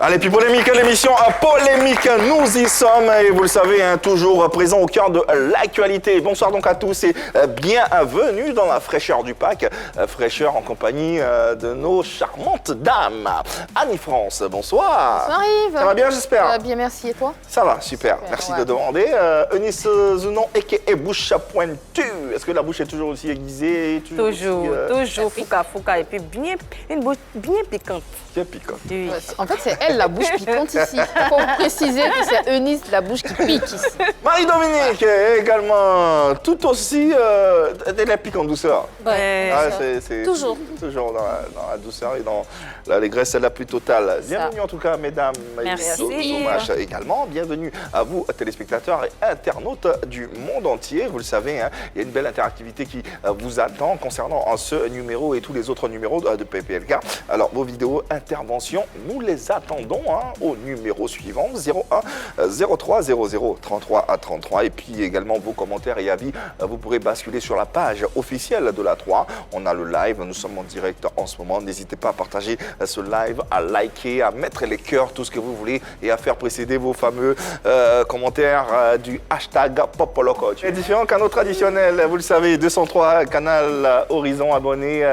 Allez, puis polémique, l'émission Polémique, nous y sommes et vous le savez, hein, toujours présent au cœur de l'actualité. Bonsoir donc à tous et bienvenue dans la fraîcheur du Pâques, fraîcheur en compagnie de nos charmantes dames. Annie-France, bonsoir. Bonsoir Yves. Ça va bien, j'espère? Ça va bien, merci. Et toi? Ça va, super. Merci de demander. Eunice Zounon, a.k.a. Bouche pointue. Est-ce que la bouche est toujours aussi aiguisée? Toujours fouca, et puis une bouche bien piquante. Bien piquante. Oui. En fait, c'est elle la bouche piquante ici. Il faut préciser que c'est Eunice la bouche qui pique ici. Marie-Dominique est également tout aussi elle pique en douceur. Ouais. Ah, c'est Toujours. Toujours dans la douceur et dans l'allégresse la plus totale. Bienvenue en tout cas, mesdames. Merci. Dommage également. Bienvenue à vous, téléspectateurs et internautes du monde entier. Vous le savez, hein, il y a une belle interactivité qui vous attend concernant ce numéro et tous les autres numéros de PPLK. Alors, vos vidéos interventions, nous les attendons au numéro suivant, 01 03 00 33 à 33. Et puis également vos commentaires et avis, vous pourrez basculer sur la page officielle de la 3. On a le live, nous sommes en direct en ce moment. N'hésitez pas à partager ce live, à liker, à mettre les cœurs, tout ce que vous voulez et à faire précéder vos fameux commentaires du hashtag Popolocoach. Et différents canaux traditionnels, vous le savez, 203 Canal Horizon abonné,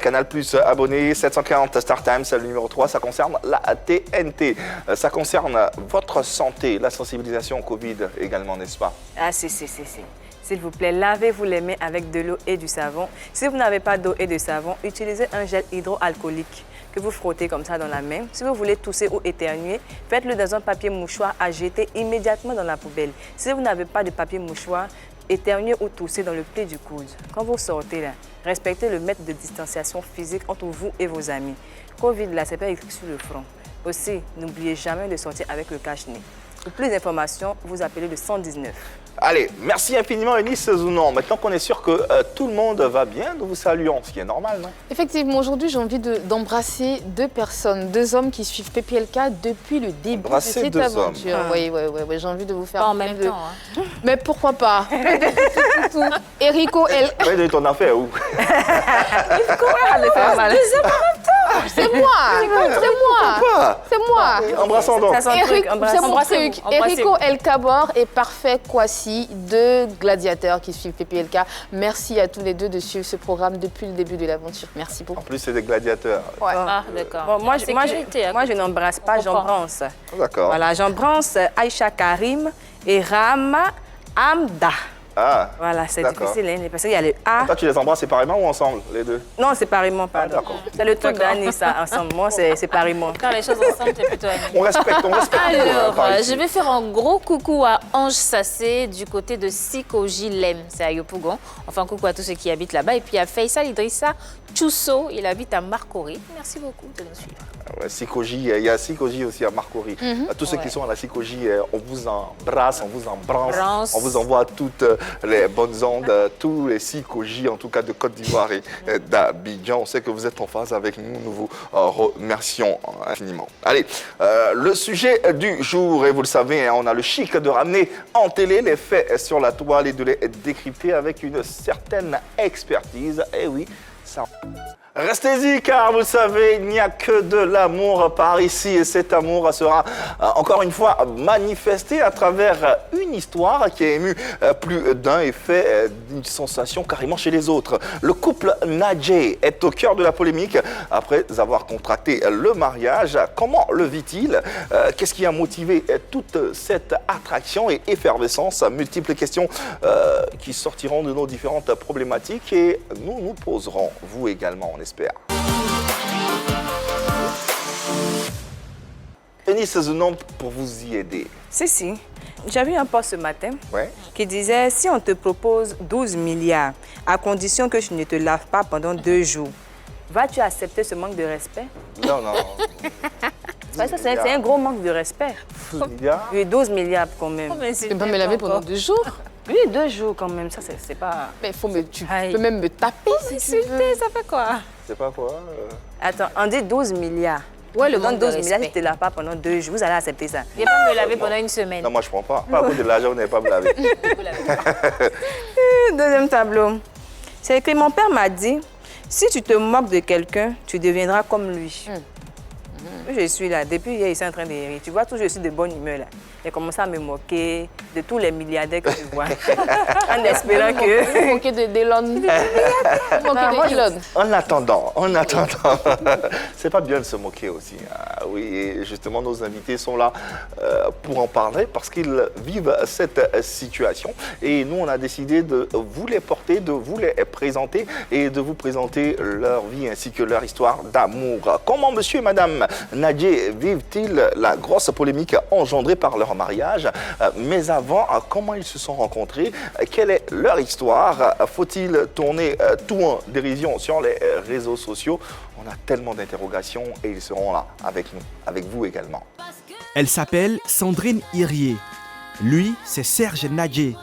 Canal Plus abonné, 740 Star Times, le numéro 3, ça concerne la TNT. Ça concerne votre santé, la sensibilisation au Covid également, n'est-ce pas? Ah, si. S'il vous plaît, lavez-vous les mains avec de l'eau et du savon. Si vous n'avez pas d'eau et de savon, utilisez un gel hydroalcoolique que vous frottez comme ça dans la main. Si vous voulez tousser ou éternuer, faites-le dans un papier mouchoir à jeter immédiatement dans la poubelle. Si vous n'avez pas de papier mouchoir, éternuez ou toussez dans le pli du coude. Quand vous sortez là, respectez le mètre de distanciation physique entre vous et vos amis. Covid, là, c'est pas écrit sur le front. Aussi, n'oubliez jamais de sortir avec le cache-nez. Pour plus d'informations, vous appelez le 119. Allez, merci infiniment Eunice Zounon. Maintenant qu'on est sûr que tout le monde va bien, nous vous saluons, ce qui est normal, non? Effectivement, aujourd'hui, j'ai envie d'embrasser deux personnes, deux hommes qui suivent PPLK depuis le début de cette aventure. Oui, j'ai envie de vous faire... Pas en même temps, hein. Mais pourquoi pas? Erico, elle... Oui, de ton affaire, où? C'est moi. Embrassons donc. Eric, c'est mon Embrassez-vous, truc. Erico El Kabor et Parfait Kwasi, deux gladiateurs qui suivent PPLK. Merci à tous les deux de suivre ce programme depuis le début de l'aventure. Merci beaucoup. En plus, c'est des gladiateurs. Ouais. Ah, d'accord. Bon, moi, je n'embrasse pas, j'embrasse. D'accord. Voilà, j'embrasse Aïcha Karim et Rama Amda. Ah, Voilà, c'est d'accord. difficile, hein, parce qu'il y a le A. Toi, tu les embrasses séparément ou ensemble, les deux? Non, séparément, pardon. d'accord. C'est le truc d'Annie, ça, ensemble. Moi, c'est séparément. Quand les choses ensemble, c'est plutôt Annie. On respecte. Alors, par ici. je vais faire un gros coucou à Ange Sassé du côté de Sikoji Lem, c'est à Yopougon. Enfin, coucou à tous ceux qui habitent là-bas. Et puis à Faisal Idrissa Tchousso, il habite à Marcory. Merci beaucoup de nous suivre. Ouais, Sikoji, il y a Sikoji aussi à Marcory. À tous ceux qui sont à la Sikoji, on vous embrasse, on vous embrasse, on vous envoie toutes les bonnes ondes, tous les Sikoji, en tout cas de Côte d'Ivoire et d'Abidjan. On sait que vous êtes en phase avec nous, nous vous remercions infiniment. Allez, le sujet du jour, et vous le savez, hein, on a le chic de ramener en télé les faits sur la toile et de les décrypter avec une certaine expertise. Et oui, ça... Restez-y car vous le savez, il n'y a que de l'amour par ici et cet amour sera encore une fois manifesté à travers une histoire qui a ému plus d'un et fait une sensation carrément chez les autres. Le couple Nadjé est au cœur de la polémique après avoir contracté le mariage. Comment le vit-il? Qu'est-ce qui a motivé toute cette attraction et effervescence? Multiples questions qui sortiront de nos différentes problématiques et nous nous poserons, vous également, on espère. Eunice Zounon pour vous y aider. Si. J'ai vu un post ce matin Ouais. qui disait « Si on te propose 12 milliards à condition que tu ne te laves pas pendant 2 jours, vas-tu accepter ce manque de respect ?» Non. C'est un gros manque de respect. 12 milliards. Oui, 12 milliards quand même. Tu peux pas me laver pendant 2 jours? Oui, 2 jours quand même, ça c'est pas... Mais tu Aïe. peux même me taper si tu veux. Insulter, ça fait quoi? C'est pas quoi Attends, on dit 12 milliards. Ouais, le Dans manque de 12 milliards, si respect. tu ne te laves pas pendant 2 jours, vous allez accepter ça. Je vais pas me laver pendant une semaine. Non, moi je prends pas. Pas à cause de l'argent, vous n'allez pas me laver. Deuxième tableau. C'est écrit, mon père m'a dit, si tu te moques de quelqu'un, tu deviendras comme lui. Je suis là, depuis hier, ils sont en train de rire. Tu vois, toujours je suis de bonne humeur là. J'ai commencé à me moquer de tous les milliardaires que je vois. En espérant que... Moquer d'Elon. Moquer d'Elon. En attendant, c'est pas bien de se moquer aussi. Hein. Oui, et justement, nos invités sont là pour en parler parce qu'ils vivent cette situation. Et nous, on a décidé de vous les porter, de vous les présenter et de vous présenter leur vie ainsi que leur histoire d'amour. Comment monsieur et madame Nadjé vivent-ils la grosse polémique engendrée par leur mariage? Mais avant, comment ils se sont rencontrés? Quelle est leur histoire? Faut-il tourner tout en dérision sur les réseaux sociaux? On a tellement d'interrogations et ils seront là avec nous, avec vous également. Elle s'appelle Sandrine Irié. Lui, c'est Serge Nadjé.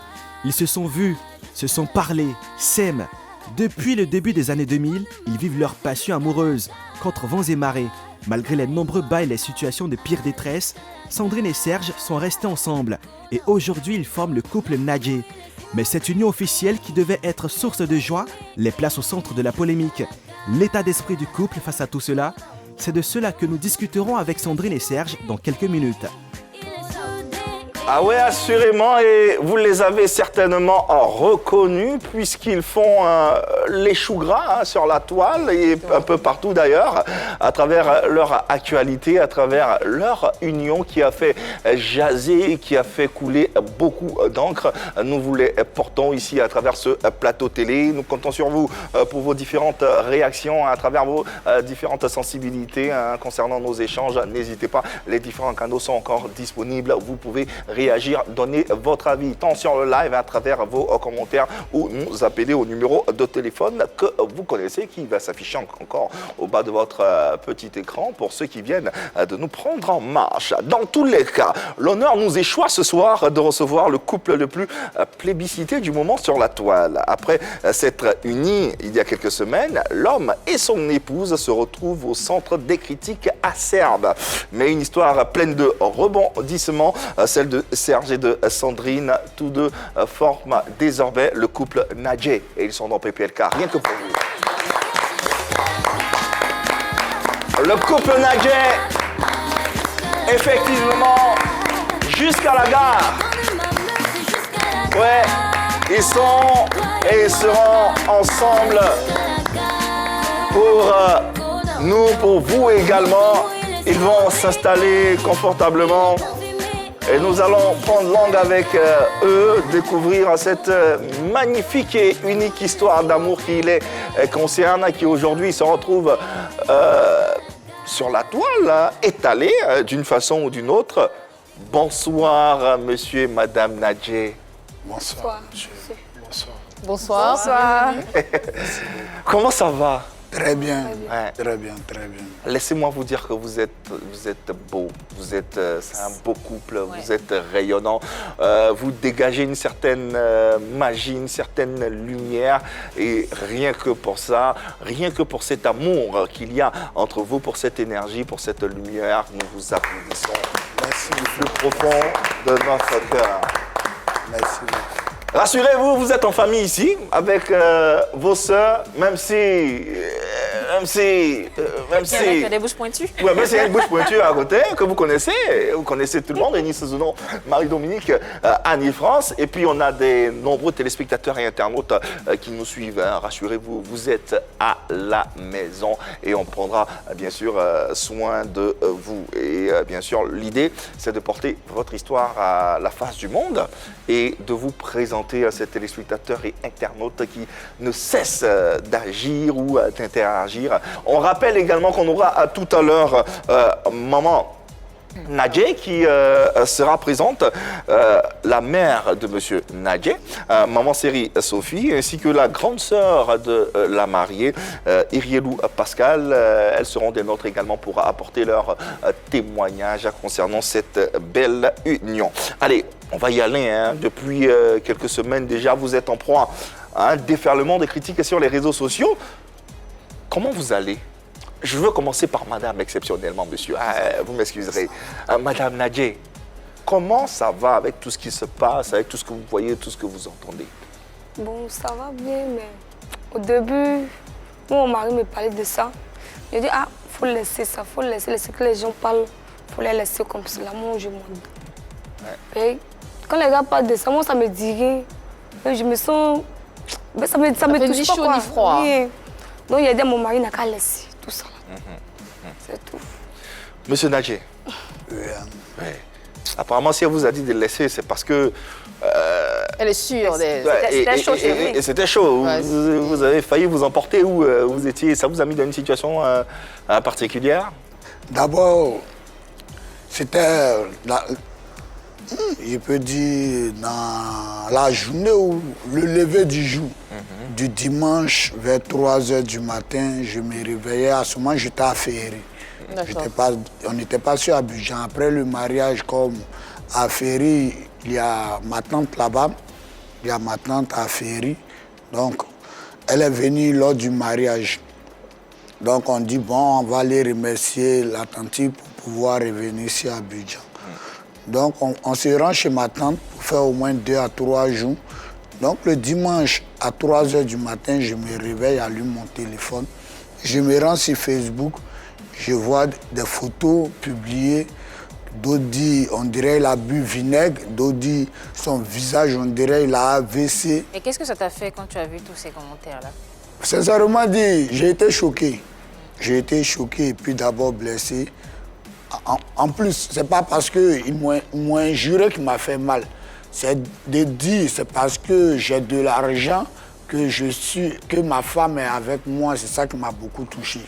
Ils se sont vus, se sont parlé, s'aiment. Depuis le début des années 2000, ils vivent leur passion amoureuse, contre vents et marées. Malgré les nombreux bas et les situations de pire détresse, Sandrine et Serge sont restés ensemble. Et aujourd'hui, ils forment le couple Nadjé. Mais cette union officielle qui devait être source de joie les place au centre de la polémique. L'état d'esprit du couple face à tout cela, c'est de cela que nous discuterons avec Sandrine et Serge dans quelques minutes. Ah ouais, assurément, et vous les avez certainement reconnus puisqu'ils font les choux gras sur la toile et un peu partout d'ailleurs, à travers leur actualité, à travers leur union qui a fait jaser, qui a fait couler beaucoup d'encre. Nous vous les portons ici à travers ce plateau télé. Nous comptons sur vous pour vos différentes réactions, à travers vos différentes sensibilités concernant nos échanges. N'hésitez pas, les différents canaux sont encore disponibles. Vous pouvez réagir, donner votre avis, tant sur le live à travers vos commentaires ou nous appeler au numéro de téléphone que vous connaissez, qui va s'afficher encore au bas de votre petit écran pour ceux qui viennent de nous prendre en marche. Dans tous les cas, l'honneur nous échoit ce soir de recevoir le couple le plus plébiscité du moment sur la toile. Après s'être unis il y a quelques semaines, l'homme et son épouse se retrouvent au centre des critiques acerbes. Mais une histoire pleine de rebondissements, celle de Serge et de Sandrine, tous deux forment désormais le couple Nadjé et ils sont dans PPLK, rien que pour vous. Le couple Nadjé, effectivement, jusqu'à la gare. Ouais, ils sont et ils seront ensemble pour nous, pour vous également. Ils vont s'installer confortablement. Et nous allons prendre langue avec eux, découvrir cette magnifique et unique histoire d'amour qui les concerne, qui aujourd'hui se retrouve sur la toile, étalée d'une façon ou d'une autre. Bonsoir, monsieur et madame Nadjé. Bonsoir, monsieur. Bonsoir. Bonsoir. Bonsoir. Comment ça va? Très bien, Ouais. très bien, très bien. Laissez-moi vous dire que vous êtes beau, c'est un beau couple, vous êtes rayonnant, vous dégagez une certaine magie, une certaine lumière et rien que pour ça, rien que pour cet amour qu'il y a entre vous, pour cette énergie, pour cette lumière, nous vous applaudissons. Merci Du plus profond de notre cœur. Merci beaucoup. Rassurez-vous, vous êtes en famille ici, avec vos sœurs, même si... Il y a des bouches pointues. Oui, mais c'est une bouche pointue à côté que vous connaissez tout le monde, Denis Souzenon, Marie-Dominique, Annie-France, et puis on a des nombreux téléspectateurs et internautes qui nous suivent. Hein. Rassurez-vous, vous êtes à la maison et on prendra bien sûr soin de vous. Et bien sûr, l'idée, c'est de porter votre histoire à la face du monde et de vous présenter à ces téléspectateurs et internautes qui ne cessent d'agir ou d'interagir. On rappelle également qu'on aura tout à l'heure maman Nadjé qui sera présente, la mère de monsieur Nadjé, maman Série Sophie, ainsi que la grande sœur de la mariée, Irielou Pascal. Elles seront des nôtres également pour apporter leur témoignage concernant cette belle union. Allez, on va y aller. Hein. Depuis quelques semaines déjà, vous êtes en proie à un déferlement de critiques sur les réseaux sociaux. Comment vous allez? Je veux commencer par madame, exceptionnellement, monsieur. Vous m'excuserez. Madame Nadjé, comment ça va avec tout ce qui se passe, avec tout ce que vous voyez, tout ce que vous entendez? Bon, ça va bien, mais au début, mon mari me parlait de ça. Je dis, il faut laisser ça, faut laisser que les gens parlent, faut les laisser comme ça. L'amour, je m'en dis. Quand les gars parlent de ça, moi, ça me dit rien. Je me sens... Ça me touche pas, chaud quoi. ni froid. Oui. Donc, il y a des moments, il n'a qu'à laisser tout ça. C'est tout. Monsieur Nadjé. Oui. Apparemment, si elle vous a dit de le laisser, c'est parce que... Elle est sûre. C'était chaud chez lui. Et c'était chaud. Ouais, vous avez failli vous emporter où vous étiez. Ça vous a mis dans une situation particulière? D'abord, c'était, je peux dire, dans la journée où le lever du jour, du dimanche vers 3 h du matin, je me réveillais. À ce moment, j'étais à Ferry. On n'était pas sur Abidjan. Après le mariage, comme à Ferry, il y a ma tante là-bas. Il y a ma tante à Ferry. Donc, elle est venue lors du mariage. Donc, on dit, bon, on va aller remercier la tante pour pouvoir revenir ici à Abidjan. Donc, on se rend chez ma tante pour faire au moins 2 à 3 jours. Donc, le dimanche, à 3 h du matin, je me réveille, allume mon téléphone. Je me rends sur Facebook. Je vois des photos publiées. D'autres disent, on dirait qu'il a bu vinaigre. D'autres disent, son visage, on dirait qu'il a AVC. Et qu'est-ce que ça t'a fait quand tu as vu tous ces commentaires-là? Sincèrement dit, j'ai été choqué. J'ai été choqué et puis d'abord blessé. En plus, ce n'est pas parce qu'ils m'ont injuré qui m'a fait mal. C'est de dire, c'est parce que j'ai de l'argent que ma femme est avec moi. C'est ça qui m'a beaucoup touché.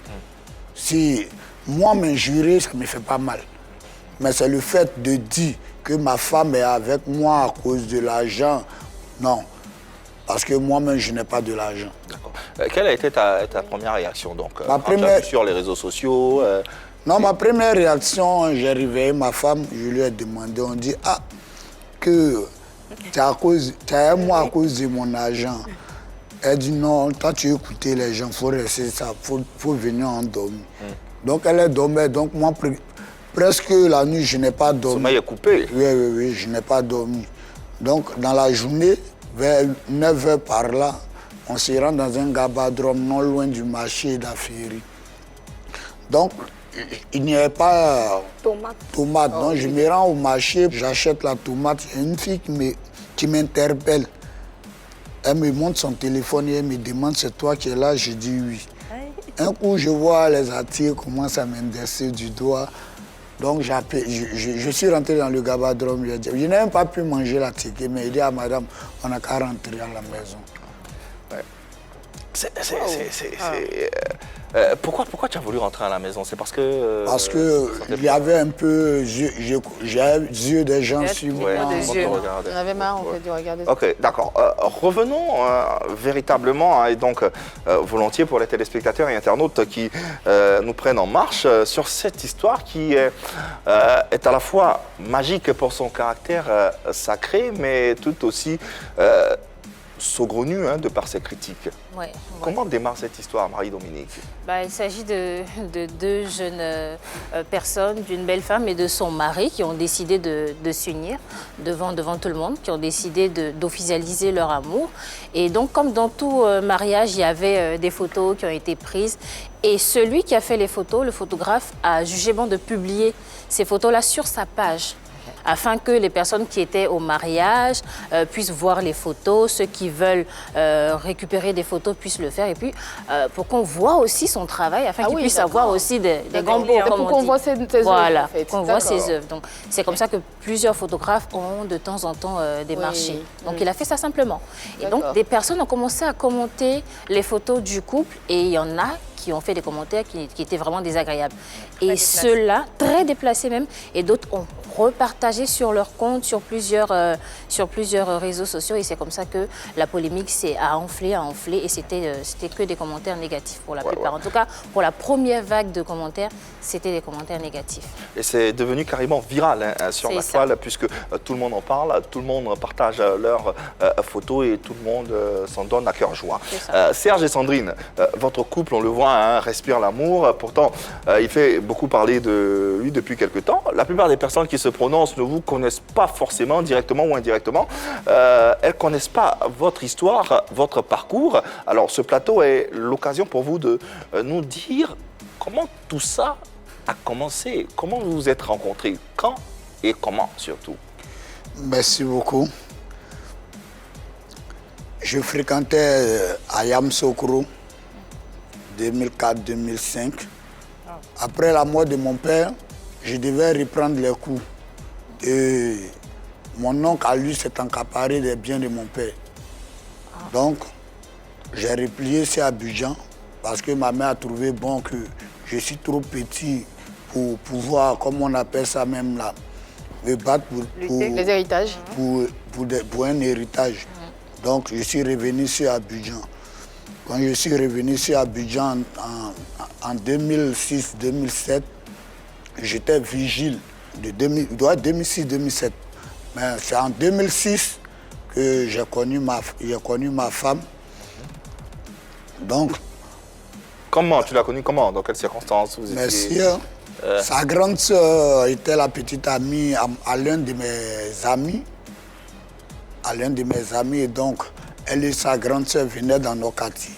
Si moi m'injurer, ça ne me fait pas mal. Mais c'est le fait de dire que ma femme est avec moi à cause de l'argent. Non. Parce que moi-même, je n'ai pas de l'argent. D'accord. Quelle a été ta première réaction donc, Ma quand tu as vu sur les réseaux sociaux Non, ma première réaction, j'ai réveillé ma femme, je lui ai demandé, on dit, que tu as moi à cause de mon argent. Elle dit non, toi tu écoutais les gens, il faut rester ça, il faut venir en dormir. Donc elle est dormie, donc moi presque la nuit je n'ai pas dormi. Le sommeil est coupé. Oui, je n'ai pas dormi. Donc dans la journée, vers 9 h par là, on se rend dans un gabadrome non loin du marché d'Aféry. Donc il n'y avait pas tomate. Donc je me rends au marché, j'achète la tomate. Il y a une fille qui m'interpelle. Elle me montre son téléphone et elle me demande c'est toi qui es là. Je dis oui. Un coup, je vois les attirer commencent à m'indercer du doigt. Donc je suis rentré dans le gabadrome. Je n'ai même pas pu manger la ticket, mais il dit à madame, on n'a qu'à rentrer à la maison. Pourquoi tu as voulu rentrer à la maison? C'est parce que... Parce qu'il y avait un peu... J'ai les yeux des gens sur moi. On avait marre en fait de regarder ça. Ok, d'accord. Revenons véritablement, et donc volontiers pour les téléspectateurs et internautes qui nous prennent en marche, sur cette histoire qui est à la fois magique pour son caractère sacré, mais tout aussi... saugrenu de par ses critiques. Ouais. Comment démarre cette histoire, Marie-Dominique? Il s'agit de 2 jeunes personnes, d'une belle femme et de son mari qui ont décidé de s'unir devant tout le monde, qui ont décidé d'officialiser leur amour. Et donc, comme dans tout mariage, il y avait des photos qui ont été prises. Et celui qui a fait les photos, le photographe, a jugé bon de publier ces photos-là sur sa page, afin que les personnes qui étaient au mariage puissent voir les photos, ceux qui veulent récupérer des photos puissent le faire, et puis pour qu'on voit aussi son travail, afin qu'ils puissent avoir aussi des gambos, comme pour qu'on voit ses œuvres, voilà, en fait. qu'on voit ses œuvres. Donc c'est comme ça que plusieurs photographes ont de temps en temps démarché. Donc il a fait ça simplement. Et donc des personnes ont commencé à commenter les photos du couple, et il y en a qui ont fait des commentaires qui étaient vraiment désagréables. Et ceux-là, très déplacés même, et d'autres ont repartagé sur leur compte, sur plusieurs réseaux sociaux, et c'est comme ça que la polémique a enflé, et c'était que des commentaires négatifs pour la plupart. En tout cas, pour la première vague de commentaires, c'était des commentaires négatifs. Et c'est devenu carrément viral sur la toile, puisque tout le monde en parle, tout le monde partage leurs photos, et tout le monde s'en donne à cœur joie. Serge et Sandrine, votre couple, on le voit, respire l'amour. Pourtant, il fait beaucoup parler de lui depuis quelque temps. La plupart des personnes qui se prononcent ne vous connaissent pas forcément, directement ou indirectement. Elles ne connaissent pas votre histoire, votre parcours. Alors, ce plateau est l'occasion pour vous de nous dire comment tout ça a commencé? Comment vous vous êtes rencontrés? Quand et comment surtout? Merci beaucoup. Je fréquentais à Yamoussoukro 2004-2005. Après la mort de mon père, je devais reprendre les cours. Et mon oncle, à lui, s'est accaparé des biens de mon père. Donc, j'ai replié sur Abidjan parce que ma mère a trouvé bon que je suis trop petit pour pouvoir, comme on appelle ça même là, me battre pour les héritages. Pour un héritage. Donc, je suis revenu sur Abidjan. Quand je suis revenu sur Abidjan en 2006-2007, j'étais vigile de 2006-2007. Mais c'est en 2006 que j'ai connu ma femme. Donc... Comment? Tu l'as connue comment? Dans quelles circonstances vous étiez... Merci. Sa grande sœur était la petite amie à l'un de mes amis. Et donc, elle et sa grande sœur venaient dans nos quartiers.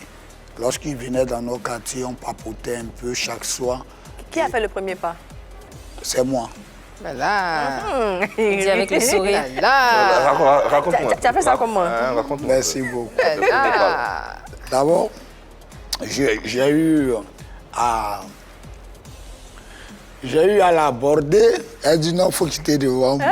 Lorsqu'ils venaient dans nos quartiers, on papotait un peu chaque soir. Qui a fait le premier pas? C'est moi. Voilà. Il dit avec le sourire. Raconte-moi. Tu as fait ça comment? Raconte-moi. Merci beaucoup. D'abord, j'ai eu à l'aborder. Elle dit non, il faut quitter devant moi.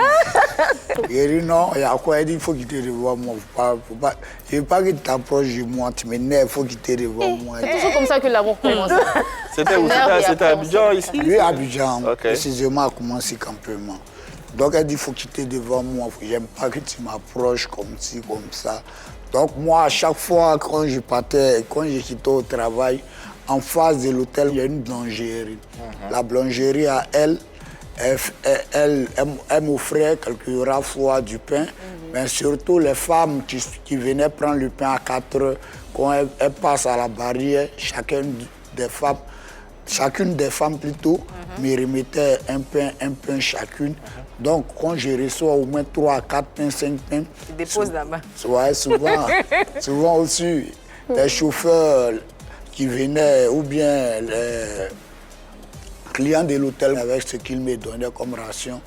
J'ai dit non, il y a quoi? Elle dit il faut quitter devant moi. Je ne veux pas que tu t'approches de moi, tu m'énerves, il faut quitter devant moi. C'est toujours comme ça que l'amour commence. C'était où? C'était à Abidjan ici? Oui, à Abidjan, précisément à commencer campement. Donc elle dit il faut quitter devant moi, j'aime pas que tu m'approches comme ci, comme ça. Donc moi, à chaque fois, quand je quittais au travail, en face de l'hôtel, il y a une boulangerie. La boulangerie, à elle m'offrait quelques fois du pain, mais surtout les femmes qui venaient prendre le pain à 4 heures, quand elles passent à la barrière, chacune des femmes plutôt, me remettait un pain chacune. Donc, quand je reçois au moins 3 à 4 pains, 5 pains... Tu déposes là-bas. Ouais, souvent aussi, les chauffeurs qui venaient ou bien les clients de l'hôtel avec ce qu'ils me donnaient comme ration,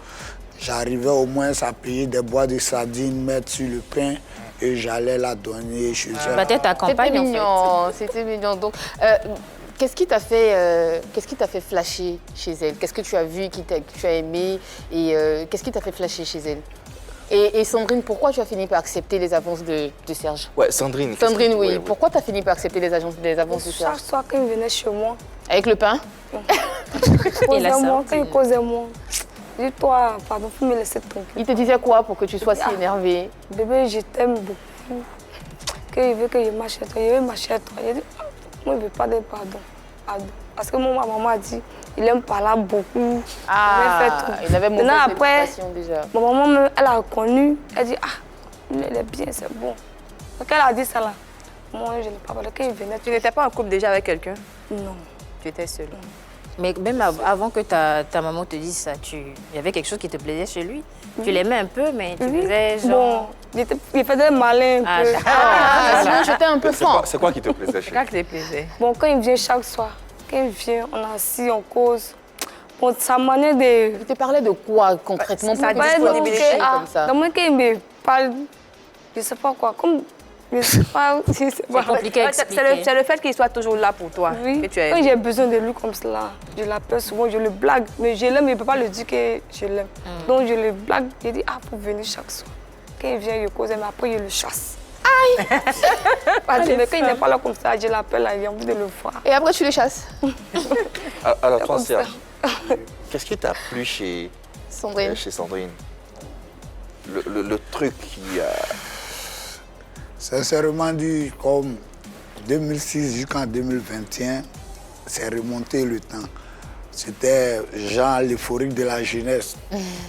j'arrivais au moins à payer des boîtes de sardines, mettre sur le pain et j'allais la donner chez eux. Peut-être ta campagne, en fait. C'était mignon. Donc, qu'est-ce qui t'a fait flasher chez elle? Qu'est-ce que tu as vu, que tu as aimé et qu'est-ce qui t'a fait flasher chez elle? Et Sandrine, pourquoi tu as fini par accepter les avances de Serge? Ouais, Sandrine. Sandrine, oui. Pourquoi tu as fini par accepter les avances de Serge? Chaque soir, quand il venait chez moi. Avec le pain? Quand il causait moi. Dis-toi, pardon, faut me laisser tranquille. Il te disait quoi pour que tu sois si énervée? Bébé, je t'aime beaucoup. Qu'il veut que je marche à toi, il veut marcher à toi. J'ai dit, moi, je ne veux pas de pardon. Parce que ma maman a dit, il aime parler beaucoup. Il avait mauvaise réputation déjà. Ma maman, elle a connu, elle dit, il est bien, c'est bon. Donc elle a dit ça là. Moi, je n'ai pas parlé. Quand il venait, tu n'étais pas en couple déjà avec quelqu'un? Non. Tu étais seule. Mais même avant que ta maman te dise ça, il y avait quelque chose qui te plaisait chez lui? Tu l'aimais un peu, mais tu faisais genre... Bon, il faisait malin un peu. Sinon, j'étais un peu fort. C'est quoi qui te plaisait chez lui? C'est quoi qui te plaisait? Bon, quand il vient chaque soir, quand il vient, on est assis, on cause. Bon, sa manière de... Il te parlait de quoi concrètement? Sa disponibilité comme ça. Dans moi, quand il me parle, je ne sais pas quoi, comme... Je ne sais pas, c'est compliqué à expliquer. C'est le fait qu'il soit toujours là pour toi. Oui, que tu aimes. Quand j'ai besoin de lui comme cela, je l'appelle souvent, je le blague. Mais je l'aime, il ne peut pas le dire que je l'aime. Donc je le blague, je dis, pour venir chaque soir. Quand il vient, je cause, mais après, je le chasse. Aïe! Mais quand il n'est pas là comme ça, je l'appelle, il a envie de le voir. Et après, tu le chasses? Alors toi, Serge, qu'est-ce qui t'a plu chez Sandrine? Le truc qui... Sincèrement dit, comme 2006 jusqu'en 2021, c'est remonté le temps. C'était genre l'euphorie de la jeunesse.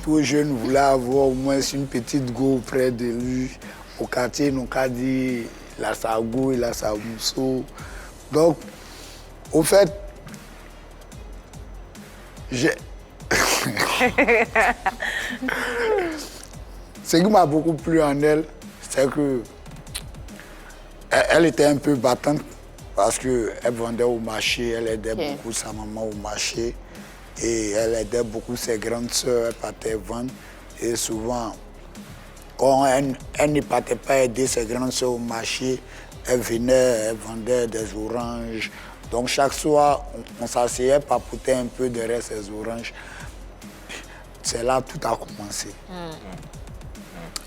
Tout jeune voulait avoir au moins une petite go près de lui. Au quartier, nous avons dit, il a sa go, il a sa mousseau. Donc, au fait, ce qui m'a beaucoup plu en elle, c'est que elle était un peu battante Parce qu'elle vendait au marché, elle aidait beaucoup sa maman au marché. Et elle aidait beaucoup ses grandes sœurs, elle partait vendre. Et souvent, quand elle ne partait pas aider ses grandes sœurs au marché, elle venait, elle vendait des oranges. Donc chaque soir, on s'asseyait, papotait un peu derrière ces oranges. C'est là que tout a commencé.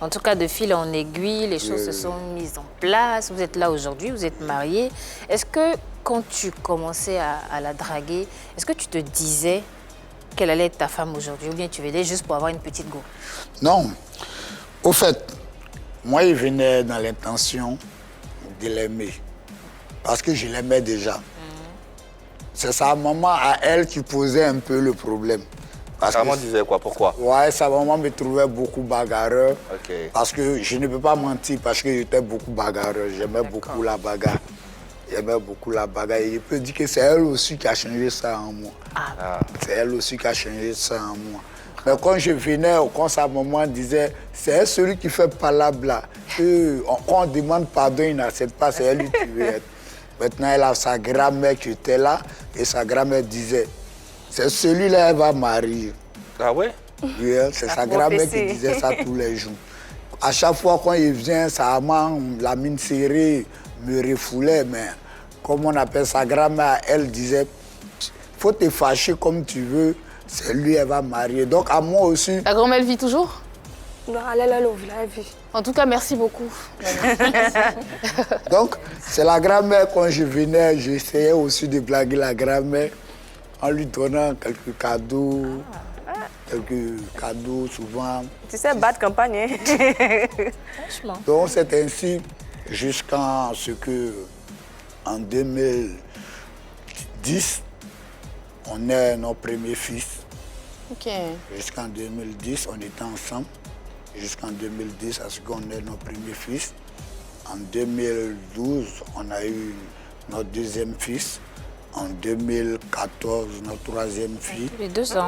En tout cas, de fil en aiguille, les choses se sont mises en place. Vous êtes là aujourd'hui, vous êtes mariés. Est-ce que quand tu commençais à la draguer, est-ce que tu te disais qu'elle allait être ta femme aujourd'hui ou bien tu venais juste pour avoir une petite go? Non. Au fait, moi, je venais dans l'intention de l'aimer. Parce que je l'aimais déjà. C'est sa maman à elle qui posait un peu le problème. Sa maman disait quoi? Pourquoi? Ouais, sa maman me trouvait beaucoup bagarreur. Ok. Parce que je ne peux pas mentir, parce que j'étais beaucoup bagarreur. J'aimais beaucoup la bagarre. J'aimais beaucoup la bagarre. Et je peux dire que c'est elle aussi qui a changé ça en moi. C'est elle aussi qui a changé ça en moi. Mais quand je venais, quand sa maman disait, c'est elle celui qui fait palabla. Quand on demande pardon, il n'accepte pas, c'est elle qui veut être. Maintenant, elle a sa grand-mère qui était là, et sa grand-mère disait, c'est celui-là, elle va marier. Ah ouais? Oui, c'est sa grand-mère qui disait ça tous les jours. À chaque fois quand il vient, sa maman, la mine serrée, me refoulait, mais comme on appelle sa grand-mère, elle disait, faut te fâcher comme tu veux, c'est lui, elle va marier. Donc à moi aussi. Ta grand-mère vit toujours? Non, elle est là, elle vit. En tout cas, merci beaucoup. Donc, c'est la grand-mère, quand je venais, j'essayais aussi de blaguer la grand-mère en lui donnant quelques cadeaux. Quelques cadeaux, souvent. Tu sais, battre campagne, hein? Franchement. Donc, c'est ainsi jusqu'à ce que, en 2010, on ait notre premier fils. Ok. Jusqu'en 2010, on était ensemble. Jusqu'en 2010, à ce qu'on ait notre premier fils. En 2012, on a eu notre deuxième fils. En 2014, notre troisième fille. Les 2 ans.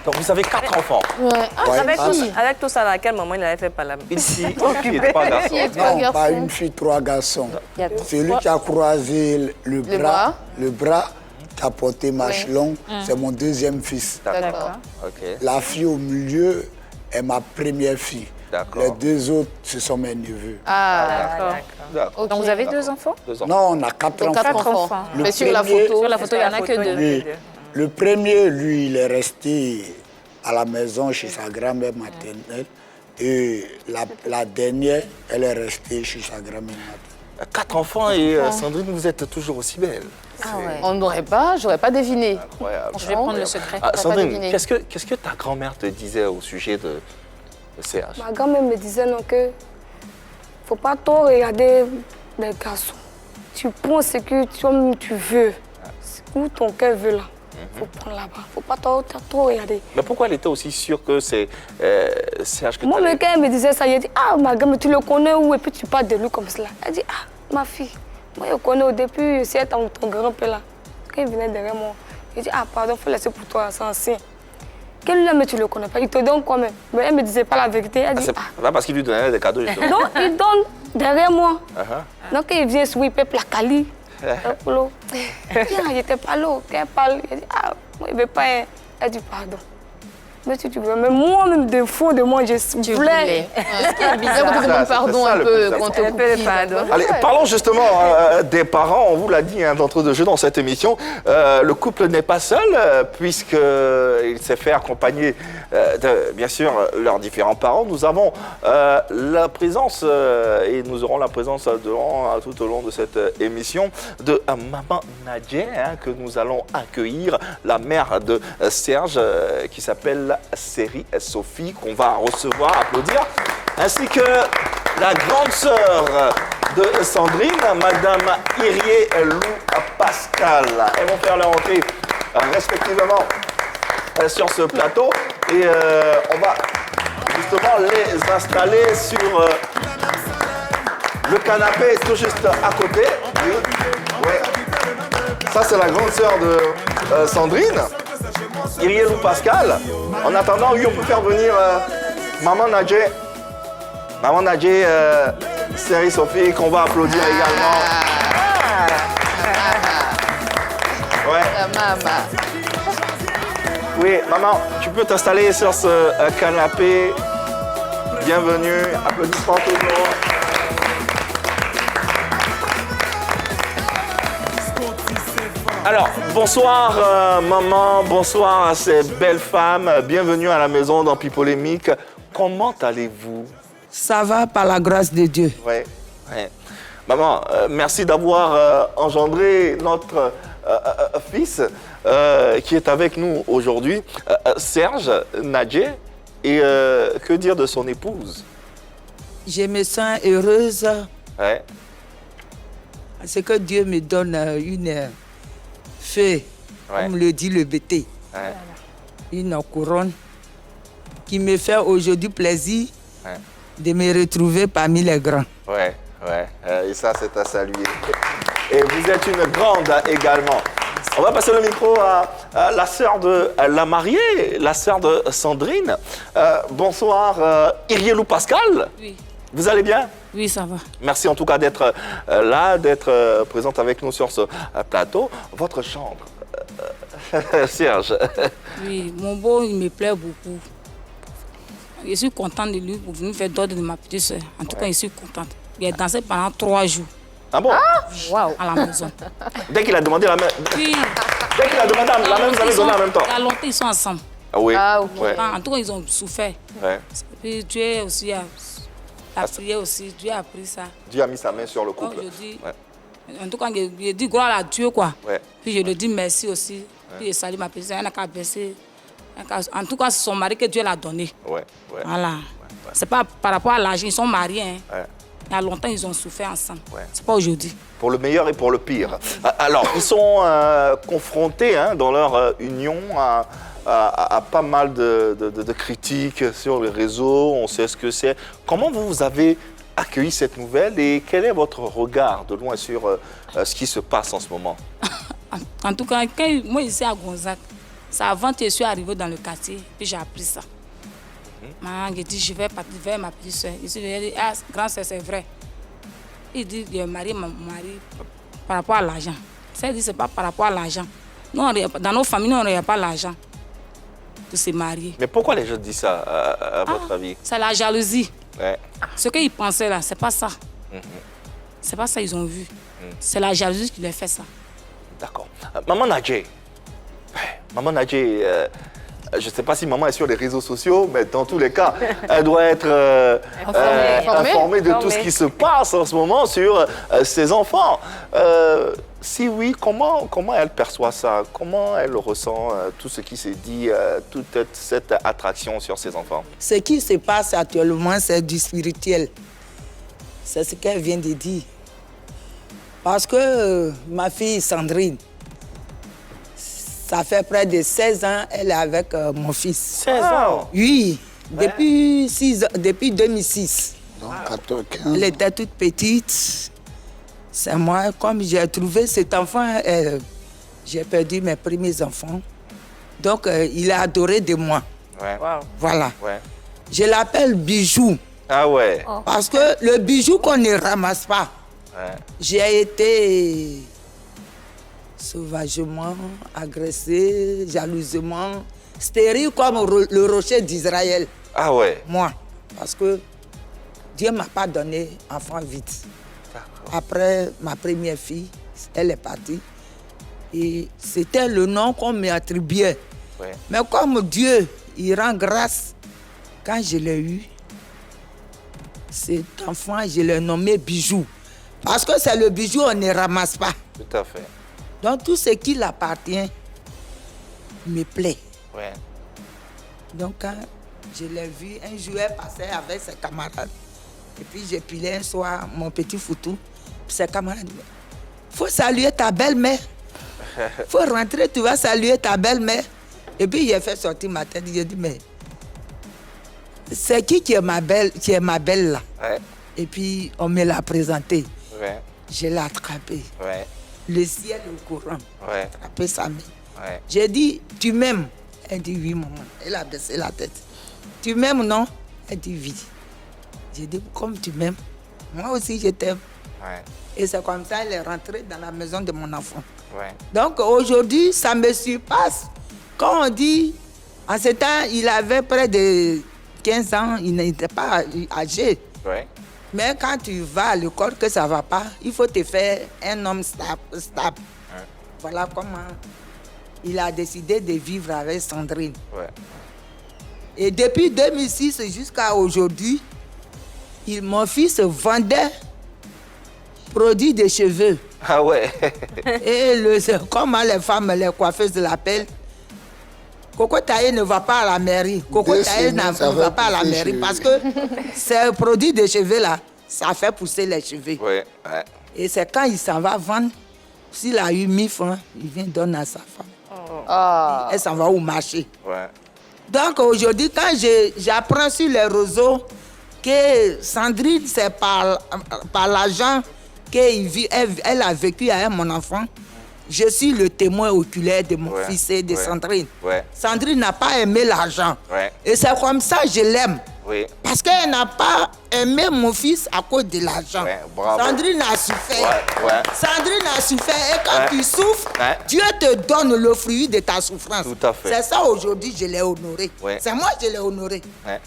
Donc vous avez 4 enfants. Ouais. Avec tout ça, à quel moment il avait fait par la Une fille et 3 garçons. Non, pas une fille, 3 garçons. Celui qui a croisé le bras, qui a porté machelon, c'est mon deuxième fils. D'accord. Ok. La fille au milieu est ma première fille. D'accord. Les 2 autres, ce sont mes neveux. Ah, D'accord. Donc vous avez 2 enfants? 2 enfants. Non, on a 4 donc enfants. 4 enfants. Le Mais sur la premier- photo, Sur la photo, il n'y en a que 2. Oui. Le premier, lui, il est resté à la maison chez sa grand-mère maternelle. Et la dernière, elle est restée chez sa grand-mère maternelle. 4 enfants et Sandrine, vous êtes toujours aussi belle. Ah ouais. on n'aurait pas, j'aurais pas deviné. Incroyable. Je vais prendre le secret. Ah, pas Sandrine, deviné. qu'est-ce que ta grand-mère te disait au sujet de Serge? Ma grand-mère me disait non que faut pas trop regarder les garçons. Tu prends ce que tu veux, où ton cœur veut là. Faut prendre là-bas. Faut pas trop regarder. Mais pourquoi elle était aussi sûre que c'est Serge que Moi, t'allais- quand elle me disait ça, j'ai dit, ah, ma gamme, tu le connais où? Et puis tu parles de lui comme cela. Elle dit, ah, ma fille, moi, je connais au début, c'est ton grand-père là. Quand il venait derrière moi, j'ai dit, ah, pardon, faut laisser pour toi, c'est ancien. Quel là, mais tu le connais pas, il te donne quoi même? Mais elle me disait pas la vérité. Elle dit, C'est ah. pas parce qu'il lui donnait des cadeaux, justement. Non, il donne derrière moi. Uh-huh. Donc, quand il vient sweeper la Cali. Il était pas là. Quand elle parle, elle dit, ah, moi, il veut pas. Elle dit, pardon. Mais si tu veux, mais moi-même, de fond de moi, je voulais. Ce qui est bizarre, quand on te demande Ça, pardon c'est ça un le peu, plus quand on te Un peu de copie, pardon. Allez, parlons justement des parents. On vous l'a dit d'entre deux jeux dans cette émission. Le couple n'est pas seul puisqu'il s'est fait accompagner de, bien sûr, leurs différents parents. Nous avons la présence et nous aurons la présence tout au long de cette émission de Maman Nadje que nous allons accueillir, la mère de Serge qui s'appelle Série Sophie qu'on va recevoir, applaudir, ainsi que la grande sœur de Sandrine, Madame Irié Lou Pascal. Elles vont faire leur entrée respectivement sur ce plateau et on va justement les installer sur le canapé tout juste à côté. Oui. Ouais. Ça c'est la grande sœur de Sandrine, Irié Lou Pascal. En attendant, oui, on peut faire venir Maman Nadje. Maman Nadje, Série Sophie, qu'on va applaudir également. Ouais. La maman. Oui, maman, tu peux t'installer sur ce canapé. Bienvenue, applaudissements tout le monde. Alors, bonsoir maman, bonsoir à ces belles femmes. Bienvenue à la maison dans Pipolémique. Comment allez-vous? Ça va par la grâce de Dieu. Ouais, ouais. Maman, merci d'avoir engendré notre fils qui est avec nous aujourd'hui, Serge Nadje. Et que dire de son épouse? Je me sens heureuse Ouais, parce que Dieu me donne une fée, Ouais. comme le dit le BT, ouais, une couronne qui me fait aujourd'hui plaisir Ouais. de me retrouver parmi les grands. ouais, ouais. Et ça, c'est à saluer. Et vous êtes une grande également. On va passer le micro à la sœur de la mariée, la sœur de Sandrine. Bonsoir, Irielou Pascal. Oui. Vous allez bien? Oui, ça va. Merci en tout cas d'être là, d'être présente avec nous sur ce plateau. Votre chambre, Serge. Oui, mon beau, il me plaît beaucoup. Je suis contente de lui pour venir faire d'ordre de ma petite soeur. En tout cas, je suis contente. Il a dansé pendant 3 jours Ah bon? Waouh. à la maison. Dès qu'il a demandé la même, Oui. dès qu'il a demandé la même, vous avez donné en même temps. Il y a longtemps, ils sont ensemble. Ah oui. Ah, ok. Ouais. En tout cas, ils ont souffert. Ouais. Puis Dieu aussi a prié aussi. Dieu a pris ça. Dieu a mis sa main sur le Donc couple. je dis, Ouais. en tout cas, je dis gloire à Dieu, quoi. Ouais. Puis je lui dis merci aussi. Puis je salue ma petite soeur. Elle n'a qu'à baisser. En tout cas, c'est son mari que Dieu l'a donné. Ouais. Ouais. Voilà. C'est pas par rapport à l'argent, ils sont mariés. Hein. Ouais. Il y a longtemps, ils ont souffert ensemble. Ouais. C'est pas aujourd'hui. Pour le meilleur et pour le pire. Alors, ils sont confrontés dans leur union à pas mal de critiques sur les réseaux. On sait ce que c'est. Comment vous avez accueilli cette nouvelle et quel est votre regard de loin sur ce qui se passe en ce moment? En tout cas, quand moi, ici à Gonzague, c'est avant que je suis arrivée dans le quartier, puis j'ai appris ça. Maman, j'ai dit, je vais partir vers ma petite soeur. Ici, j'ai dit, ah, grand soeur, c'est vrai. Il dit, il a marié mon mari par rapport à l'argent. Ça dit, c'est pas par rapport à l'argent. Nous, dans nos familles, on n'a pas l'argent de se marier. Mais pourquoi les gens disent ça, à votre avis? C'est la jalousie. Ouais. Ce qu'ils pensaient là, c'est pas ça. C'est pas ça qu'ils ont vu. C'est la jalousie qui leur fait ça. D'accord. Maman Nadje. Maman Nadje, je ne sais pas si maman est sur les réseaux sociaux, mais dans tous les cas, elle doit être informée de tout ce qui se passe en ce moment sur ses enfants. Si oui, comment elle perçoit ça? Comment elle ressent tout ce qui s'est dit, toute cette attraction sur ses enfants? Ce qui se passe actuellement, c'est du spirituel. C'est ce qu'elle vient de dire. Parce que ma fille Sandrine, ça fait près de 16 ans, elle est avec mon fils. 16 ans? Oui, depuis 2006. Donc, 14, 15. Elle était toute petite. C'est moi, comme j'ai trouvé cet enfant, j'ai perdu mes premiers enfants. Donc, il a adoré de moi. Ouais. Voilà. Ouais. Je l'appelle bijou. Ah ouais. Parce que le bijou qu'on ne ramasse pas, j'ai été sauvagement agressée, jalousement, stérile comme le rocher d'Israël. Ah ouais. Moi, parce que Dieu ne m'a pas donné enfant vite. Après ma première fille, elle est partie. Et c'était le nom qu'on m'attribuait. Ouais. Mais comme Dieu, il rend grâce, quand je l'ai eu, cet enfant, je l'ai nommé Bijou. Parce que c'est le bijou, on ne ramasse pas. Tout à fait. Donc tout ce qui l'appartient me plaît. Ouais. Donc quand je l'ai vu, un jour elle passait avec ses camarades. Et puis j'ai pilé un soir mon petit foutou. Puis ses camarades disaient, faut saluer ta belle-mère. Faut rentrer, tu vas saluer ta belle-mère. Et puis j'ai fait sortir ma tête. J'ai dit, mais c'est qui est ma belle là? Ouais. Et puis on me l'a présentée. Ouais. Je l'ai attrapée. Ouais. Le ciel au courant. Ouais. Attrapé sa main. Ouais. J'ai dit, tu m'aimes? Elle dit, oui, maman. Elle a baissé la tête. Tu m'aimes, non? Elle dit, oui. J'ai dit, comme tu m'aimes, Moi aussi, je t'aime. Ouais. Et c'est comme ça qu'elle est rentrée dans la maison de mon enfant. Ouais. Donc aujourd'hui, ça me surpasse. Quand on dit, en ce temps, il avait près de 15 ans, il n'était pas âgé. Ouais. Mais quand tu vas à l'école, que ça ne va pas, il faut te faire un homme stable. Ouais. Voilà comment il a décidé de vivre avec Sandrine. Ouais. Et depuis 2006 jusqu'à aujourd'hui, mon fils vendait produits de cheveux. Ah ouais. Et comment les femmes, les coiffeuses l'appellent, Coco Taïe ne va pas à la mairie. Coco Taïe ne va pas à la mairie parce que ces produits de cheveux là, ça fait pousser les cheveux. Ouais. Ouais. Et c'est quand il s'en va vendre, s'il a eu 1000 francs, il vient donner à sa femme. Ah. Elle s'en va au marché. Ouais. Donc aujourd'hui, quand j'apprends sur les réseaux que Sandrine, c'est par l'argent qu'elle a vécu avec mon enfant, je suis le témoin oculaire de mon fils et de Sandrine. Ouais. Sandrine n'a pas aimé l'argent. Ouais. Et c'est comme ça que je l'aime. Oui. Parce qu'elle n'a pas aimé mon fils à cause de l'argent. Ouais, bravo. Sandrine a souffert. Ouais, ouais. Sandrine a souffert. Et quand tu souffres, ouais. Dieu te donne le fruit de ta souffrance. Tout à fait. C'est ça aujourd'hui, je l'ai honoré. Ouais. C'est moi qui l'ai honoré. Ouais.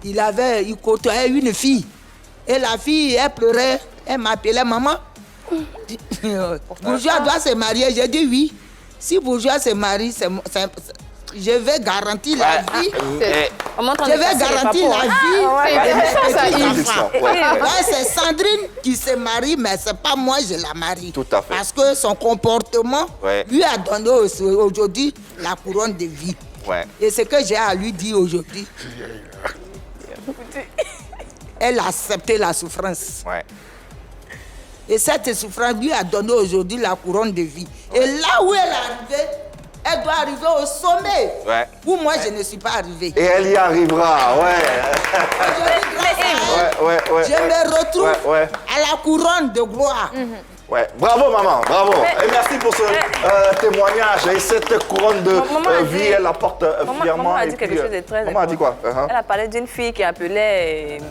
Il côtoyait une fille. Et la fille, elle pleurait. Elle m'appelait maman. Bourgeois doit se marier. J'ai dit oui. Si Bourgeois se marie, je vais garantir la vie. Je vais garantir la vie. C'est Sandrine qui se marie, mais ce n'est pas moi je la marie. Tout à fait. Parce que son comportement lui a donné aujourd'hui la couronne de vie. Ouais. Et ce que j'ai à lui dire aujourd'hui, elle a accepté la souffrance. Ouais. Et cette souffrance lui a donné aujourd'hui la couronne de vie. Et là où elle est arrivée, elle doit arriver au sommet. Ouais. Où moi, je ne suis pas arrivée. Et elle y arrivera, ouais. Je me retrouve à la couronne de gloire. Ouais. Bravo maman, bravo. Et merci pour ce témoignage et cette couronne de vie, elle apporte fièrement. Maman a dit quelque chose de très important. Maman a dit quoi? Elle a parlé d'une fille qui appelait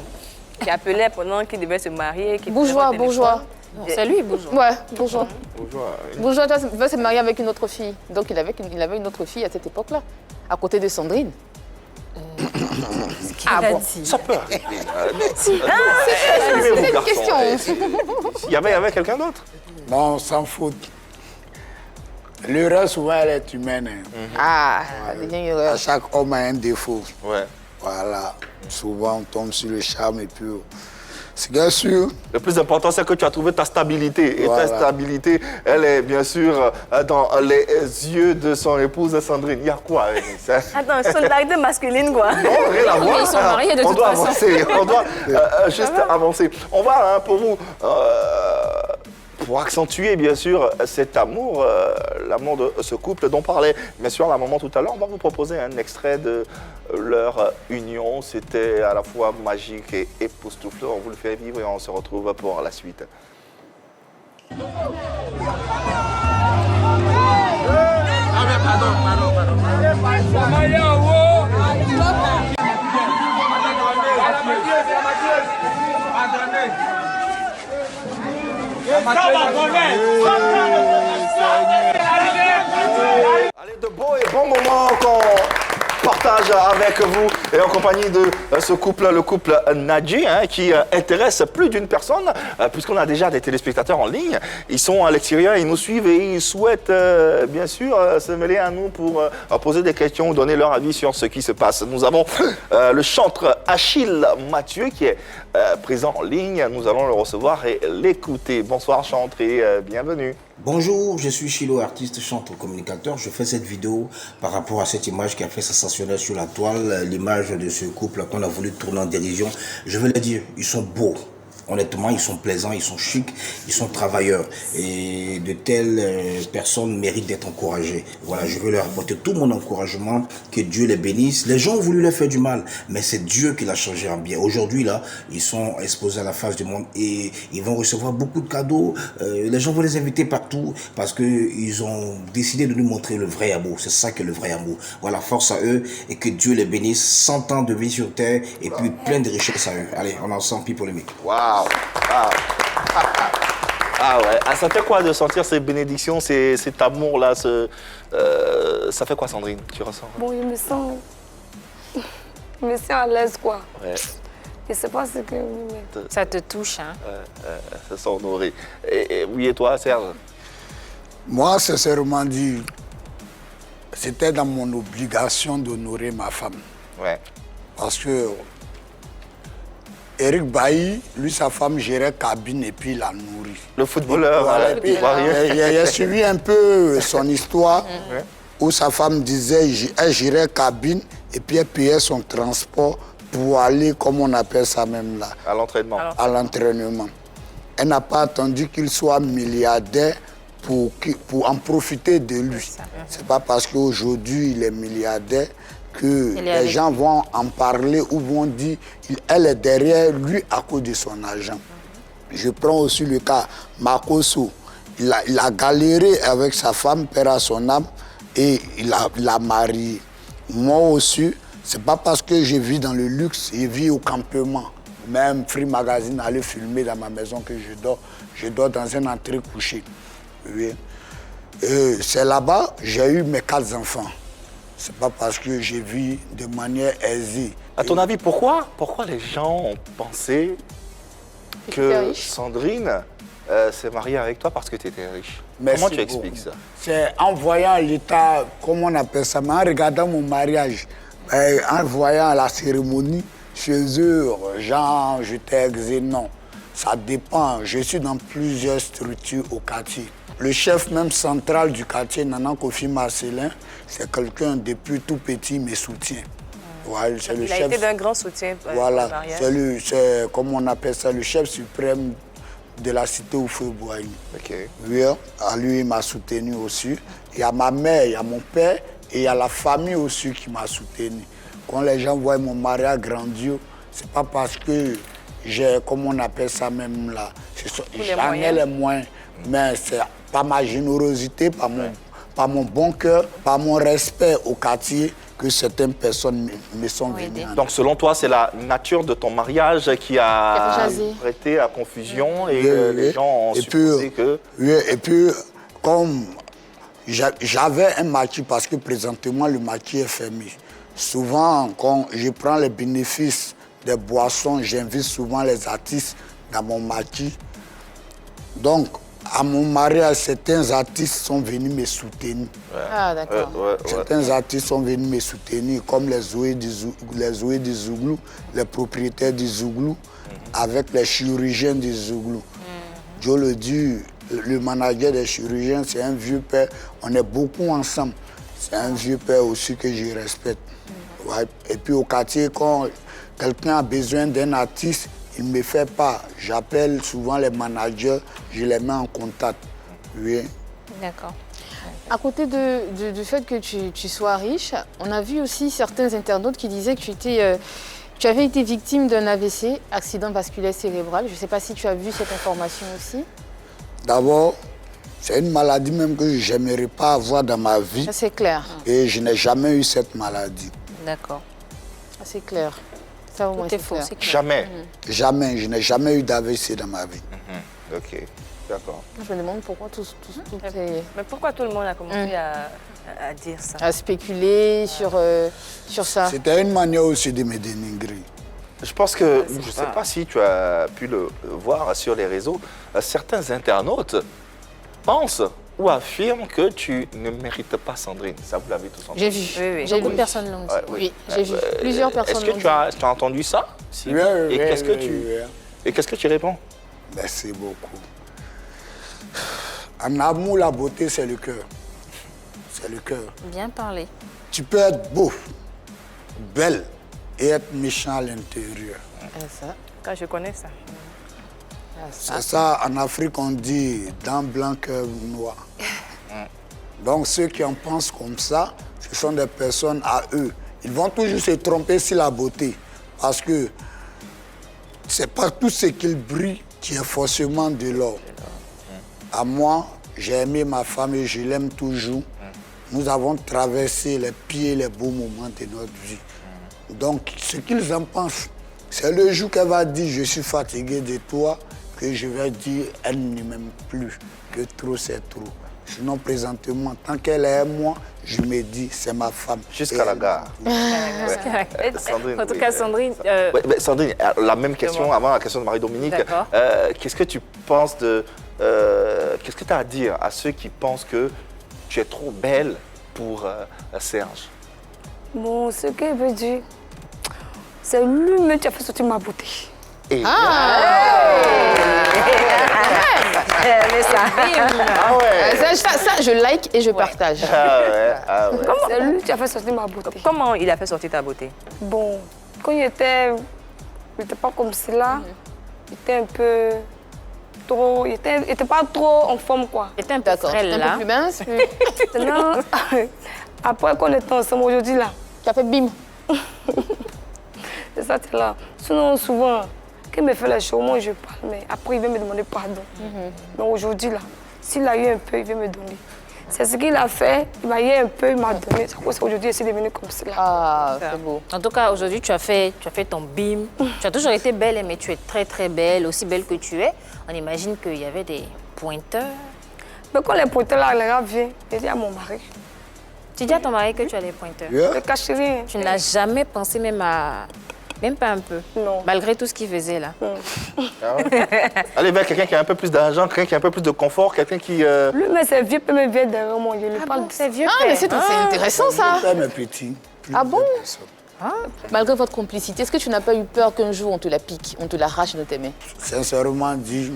pendant qu'il devait se marier. Bourgeois. C'est lui, Bourgeois. Ouais, Bourgeois. Bourgeois. Bourgeois va se marier avec une autre fille. Donc il avait une autre fille à cette époque-là, à côté de Sandrine. Bon. Ça peut. C'est une question. Il y avait quelqu'un d'autre? Non, sans faute. L'erreur, souvent, elle est humaine. Ah, elle devient une erreur. À chaque homme a un défaut. Ouais. Voilà. Souvent, on tombe sur le charme et puis... C'est bien sûr. Le plus important, c'est que tu as trouvé ta stabilité. Et ta stabilité, elle est bien sûr dans les yeux de son épouse Sandrine. Il y a quoi avec ça? Attends, solidarité masculine, quoi. Non, rien à voir. Ils sont mariés de toute façon. Avancer. On doit juste avancer. On va, pour vous, pour accentuer bien sûr cet amour, l'amour de ce couple dont parlait bien sûr la maman tout à l'heure, on va vous proposer un extrait de leur union. C'était à la fois magique et époustouflant. On vous le fait vivre et on se retrouve pour la suite. Allez, de beaux et bons moments qu'on partage avec vous et en compagnie de ce couple, le couple Nadji, qui intéresse plus d'une personne, puisqu'on a déjà des téléspectateurs en ligne. Ils sont à l'extérieur, ils nous suivent et ils souhaitent bien sûr se mêler à nous pour poser des questions ou donner leur avis sur ce qui se passe. Nous avons le chanteur Achille Mathieu qui est présent en ligne. Nous allons le recevoir et l'écouter. Bonsoir chanteur et bienvenue. Bonjour, je suis Chilo, artiste, chanteur, communicateur. Je fais cette vidéo par rapport à cette image qui a fait sensationnel sur la toile, l'image de ce couple qu'on a voulu tourner en dérision. Je veux le dire, ils sont beaux. Honnêtement, ils sont plaisants, ils sont chics, ils sont travailleurs. Et de telles personnes méritent d'être encouragées. Voilà, je veux leur apporter tout mon encouragement, que Dieu les bénisse. Les gens ont voulu leur faire du mal, mais c'est Dieu qui l'a changé en bien. Aujourd'hui, là, ils sont exposés à la face du monde et ils vont recevoir beaucoup de cadeaux. Les gens vont les inviter partout parce qu'ils ont décidé de nous montrer le vrai amour. C'est ça que le vrai amour. Voilà, force à eux et que Dieu les bénisse. 100 ans de vie sur terre et puis plein de richesses à eux. Allez, on en sent plus polémique. Waouh! Waouh. Ah ouais. Ah, ça fait quoi de sentir ces bénédictions, cet amour-là ça fait quoi, Sandrine? Tu ressens? Bon, je me sens à l'aise, quoi. Ouais. Je sais pas ce que... Ça te touche, hein? Ça sent honoré. Oui, et toi, Serge? Moi, sincèrement dit, c'était dans mon obligation d'honorer ma femme. Ouais. Parce que Eric Bailly, lui, sa femme gérait cabine et puis il la nourrit. Le footballeur, voilà, il a suivi un peu son histoire où sa femme disait elle gérait cabine et puis elle payait son transport pour aller, comme on appelle ça même là, à l'entraînement. À l'entraînement. Elle n'a pas attendu qu'il soit milliardaire pour en profiter de lui. C'est pas parce qu'aujourd'hui il est milliardaire que les gens vont en parler ou vont dire qu'elle est derrière lui à cause de son argent. Je prends aussi le cas Makosso. Il a galéré avec sa femme, père à son âme, et il a marié. Moi aussi, c'est pas parce que je vis dans le luxe, je vis au campement. Même Free Magazine allait filmer dans ma maison que je dors. Je dors dans un entrée couché. Oui. C'est là-bas que j'ai eu mes 4 enfants. C'est pas parce que j'ai vu de manière aisée. À ton avis, pourquoi les gens ont pensé que Sandrine s'est mariée avec toi parce que tu étais riche? Comment tu expliques ça? C'est en voyant l'état, comment on appelle ça, mais en regardant mon mariage, en voyant la cérémonie, chez eux, genre, j'étais exé, non. Ça dépend. Je suis dans plusieurs structures au quartier. Le chef même central du quartier, Nana Kofi Marcelin, c'est quelqu'un depuis tout petit, il me soutient. Voilà, il a été d'un grand soutien pour le mariage. C'est, comme on appelle ça, le chef suprême de la cité au feu Boigny. Okay. Oui, à lui, il m'a soutenu aussi. Il y a ma mère, il y a mon père et il y a la famille aussi qui m'a soutenu. Quand les gens voient mon mariage grandiose, c'est pas parce que j'ai, comme on appelle ça même là, j'en ai les moyens, mais c'est par ma générosité, par mon bon cœur, par mon respect au quartier que certaines personnes me sont venues. Donc selon toi, c'est la nature de ton mariage qui a prêté à confusion et les gens ont supposé que... Oui, et puis comme j'avais un maquis, parce que présentement le maquis est fermé. Souvent, quand je prends les bénéfices des boissons, j'invite souvent les artistes dans mon maquis. Donc, à mon mariage, certains artistes sont venus me soutenir. Ah, d'accord. Certains artistes sont venus me soutenir, comme les Zoé du Zouglou, les propriétaires du Zouglou, avec les chirurgiens du Zouglou. Je le dis, le manager des chirurgiens, c'est un vieux père. On est beaucoup ensemble. C'est un vieux père aussi que je respecte. Ouais. Et puis au quartier, quand quelqu'un a besoin d'un artiste, il ne me fait pas. J'appelle souvent les managers, je les mets en contact. Oui. D'accord. À côté du fait que tu sois riche, on a vu aussi certains internautes qui disaient que tu avais été victime d'un AVC, accident vasculaire cérébral. Je ne sais pas si tu as vu cette information aussi. D'abord, c'est une maladie même que je n'aimerais pas avoir dans ma vie. C'est clair. Et je n'ai jamais eu cette maladie. D'accord. C'est clair. Ça, au moins, c'est faux. Jamais. Jamais. Je n'ai jamais eu d'AVC dans ma vie. Ok, d'accord. Je me demande pourquoi tout Mais pourquoi tout le monde a commencé à dire ça? À spéculer sur ça. C'était une manière aussi de me dénigrer. Je pense que, je ne sais pas si tu as pu le voir sur les réseaux, certains internautes pensent ou affirment que tu ne mérites pas Sandrine. Ça, vous l'avez tous entendu. J'ai vu. Oui. Beaucoup de personnes l'ont dit. Oui, j'ai vu. Plusieurs personnes l'ont dit. Est-ce que tu as entendu ça? Oui. Et qu'est-ce que tu réponds? Merci beaucoup. En amour, la beauté, c'est le cœur. C'est le cœur. Bien parlé. Tu peux être beau, belle et être méchant à l'intérieur. Quand je connais ça. C'est ça, en Afrique, on dit dents blanc, cœur noir. Donc, ceux qui en pensent comme ça, ce sont des personnes à eux. Ils vont toujours se tromper sur la beauté. Parce que c'est pas tout ce qu'il brille qui est forcément de l'or. À moi, j'ai aimé ma femme et je l'aime toujours. Nous avons traversé les pires et les beaux moments de notre vie. Donc, ce qu'ils en pensent, C'est le jour qu'elle va dire je suis fatigué de toi que je vais dire elle ne m'aime plus, que trop c'est trop. Sinon, présentement, tant qu'elle est moi, je me dis c'est ma femme. Jusqu'à la gare. Sandrine, en tout cas, Sandrine... Sandrine, la même question avant la question de Marie-Dominique. Qu'est-ce que tu penses de... Qu'est-ce que tu as à dire à ceux qui pensent que tu es trop belle pour Serge? Bon, ce que je veux dire, c'est lui-même qui a fait sortir ma beauté. Et ça, je like et je partage. C'est lui qui a fait sortir ma beauté. Comment il a fait sortir ta beauté? Bon, quand il était pas comme cela, il était un peu trop, il était pas trop en forme quoi. Il était un peu frêle là. Un peu plus mince. Non, après qu'on était ensemble aujourd'hui là, tu as fait bim. C'est ça, c'est là. Sinon, souvent, quand il me fait les choses, moi je parle, mais après il vient me demander pardon. Donc aujourd'hui là, s'il a eu un peu, il vient me donner. C'est ce qu'il a fait, il m'a eu un peu, il m'a donné. C'est pour ça qu'aujourd'hui, c'est devenu comme cela. Ah, c'est beau. En tout cas, aujourd'hui, tu as fait ton bim. Tu as toujours été belle, mais tu es très, très belle, aussi belle que tu es. On imagine qu'il y avait des pointeurs. Mais quand les pointeurs, là, les gars viennent, je dis à mon mari. Tu dis à ton mari que tu as des pointeurs? Je ne cache rien. Tu n'as jamais pensé même à... Même pas un peu. Non. Malgré tout ce qu'il faisait là. Allez vers quelqu'un qui a un peu plus d'argent, quelqu'un qui a un peu plus de confort, quelqu'un qui... Lui, mais c'est vieux, mais vieux derrière moi. Je lui parle de c'est vieux. Ah, mais c'est intéressant ça. Mes petits. Ah bon? Malgré votre complicité, est-ce que tu n'as pas eu peur qu'un jour on te la pique, on te l'arrache de tes mains? Sincèrement dit,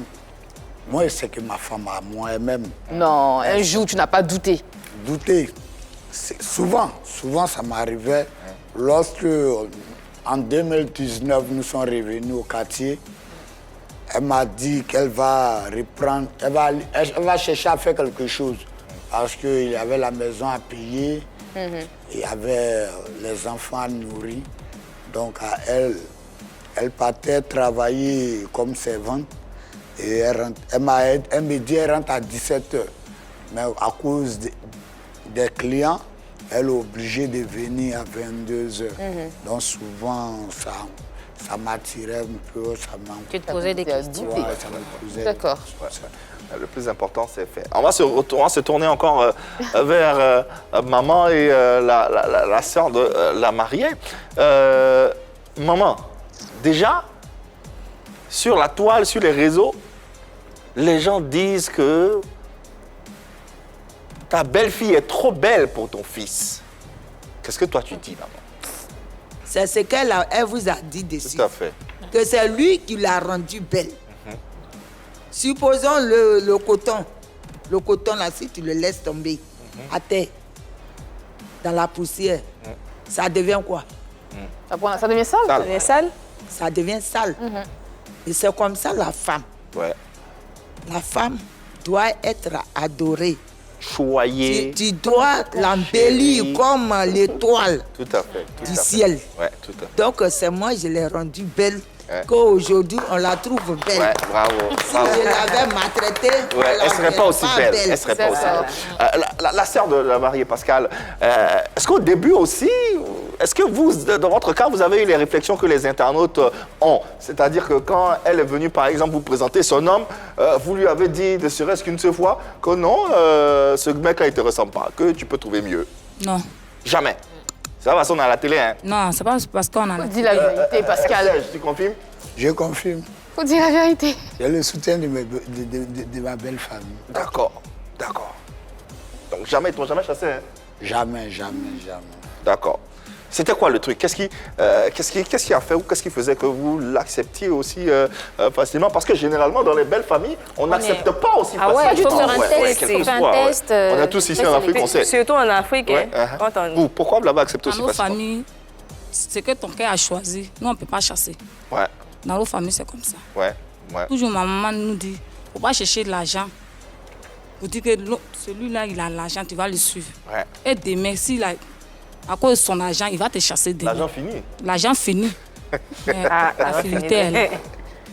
moi c'est que ma femme à moi elle-même. Non, un jour tu n'as pas douté. Douter. Souvent ça m'arrivait lorsque en 2019 nous sommes revenus au quartier. Elle m'a dit qu'elle va reprendre, elle va chercher à faire quelque chose parce qu'il y avait la maison à payer, il y avait les enfants à nourrir. Donc elle partait travailler comme servante et elle me dit qu'elle rentre à 17h. Mais à cause des clients, elle est obligée de venir à 22h. Donc souvent, ça m'attirait un peu. Tu te posais des questions. Ouais, ça me posait. D'accord. Le plus important, c'est fait. On va se tourner encore vers maman et la sœur de la mariée. Maman, déjà, sur la toile, sur les réseaux, les gens disent que ta belle-fille est trop belle pour ton fils. Qu'est-ce que toi tu dis, maman? C'est ce qu'elle vous a dit dessus. Tout à fait. Que c'est lui qui l'a rendue belle. Supposons le coton. Le coton, là, si tu le laisses tomber à terre, dans la poussière, ça devient quoi? Ça devient sale? Ça devient sale? Ça devient sale. Et c'est comme ça la femme. Ouais. La femme doit être adorée. Choyée. Tu dois l'embellir comme l'étoile du ciel. Ouais, tout à fait. Donc, c'est moi, je l'ai rendue belle. Qu'aujourd'hui, on la trouve belle. Ouais, bravo. Si je l'avais maltraitée, elle ne serait pas aussi belle. Elle serait pas aussi belle. La sœur de la mariée, Pascal, est-ce qu'au début aussi, est-ce que vous, dans votre cas, vous avez eu les réflexions que les internautes ont? C'est-à-dire que quand elle est venue, par exemple, vous présenter son homme, vous lui avez dit, ne serait-ce qu'une seule fois, que non, ce mec-là, il ne te ressemble pas, que tu peux trouver mieux? Non. Jamais. Ça va, on est à la télé, hein? Non, c'est pas parce qu'on a la télé. Dis la vérité, Pascal. Tu confirmes? Je confirme. Faut dire la vérité. J'ai le soutien de ma belle famille. D'accord, d'accord. Donc jamais, ils t'ont jamais chassé, hein? Jamais. D'accord. C'était quoi le truc? Qu'est-ce qui a fait ou qu'est-ce qui faisait que vous l'acceptiez aussi facilement? Parce que généralement, dans les belles familles, on n'accepte pas aussi facilement. Ah ouais, il faut faire un test. On a tous ici en Afrique, on sait. Surtout en Afrique. Pourquoi vous l'avez accepté aussi facilement? Dans nos facilement? familles, c'est que ton cœur a choisi. Nous, on ne peut pas chasser. Ouais. Dans nos familles, c'est comme ça. Ouais. Toujours, ma maman nous dit, il ne faut pas chercher de l'argent. Vous dites que celui-là, il a l'argent, tu vas le suivre. Ouais. Et demain, s'il a... À cause de son argent, il va te chasser demain. L'argent fini. L'argent fini. La vérité, elle.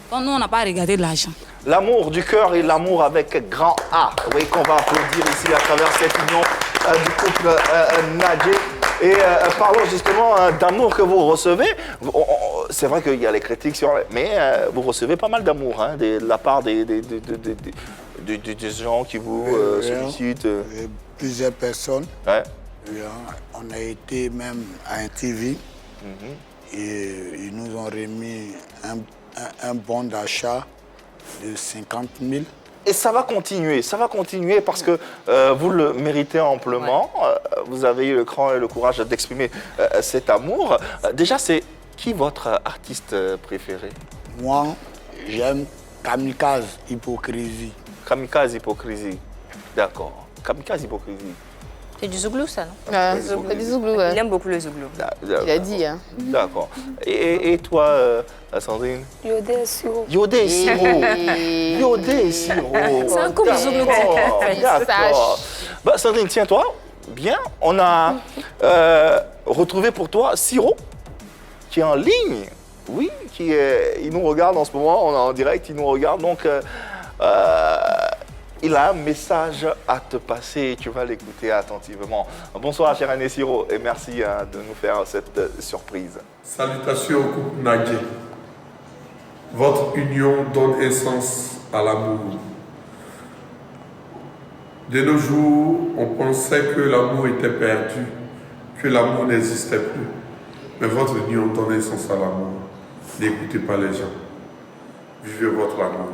Donc nous, on n'a pas regardé l'argent. L'amour du cœur et l'amour avec grand A. Oui, qu'on va applaudir ici à travers cette union du couple Nadjé Et parlons justement d'amour que vous recevez. C'est vrai qu'il y a les critiques sur... Mais vous recevez pas mal d'amour hein, de la part des gens qui vous sollicitent. Plusieurs personnes. Ouais. On a été même à un TV et ils nous ont remis un bon d'achat de 50 000. Et ça va continuer parce que vous le méritez amplement. Ouais. Vous avez eu le cran et le courage d'exprimer cet amour. Déjà, c'est qui votre artiste préféré? Moi, j'aime Kamikaze Hypocrisie. Kamikaze Hypocrisie, d'accord. Kamikaze Hypocrisie. C'est du zouglou, ça, non? C'est du zouglou, ouais. Il aime beaucoup le zouglou. Il a dit, hein. D'accord. Et toi, Sandrine? Yodé Siro. Yodé et Siro. Yodé et Siro. C'est un couple zouglou. D'accord. Bah, Sandrine, tiens-toi. Bien. On a retrouvé pour toi Siro, qui est en ligne. Oui, il nous regarde en ce moment. On est en direct, il nous regarde. Donc, il a un message à te passer et tu vas l'écouter attentivement. Bonsoir, cher Ané Siro, et merci de nous faire cette surprise. Salutations au couple Nadjé. Votre union donne essence à l'amour. De nos jours, on pensait que l'amour était perdu, que l'amour n'existait plus. Mais votre union donne essence à l'amour. N'écoutez pas les gens. Vivez votre amour.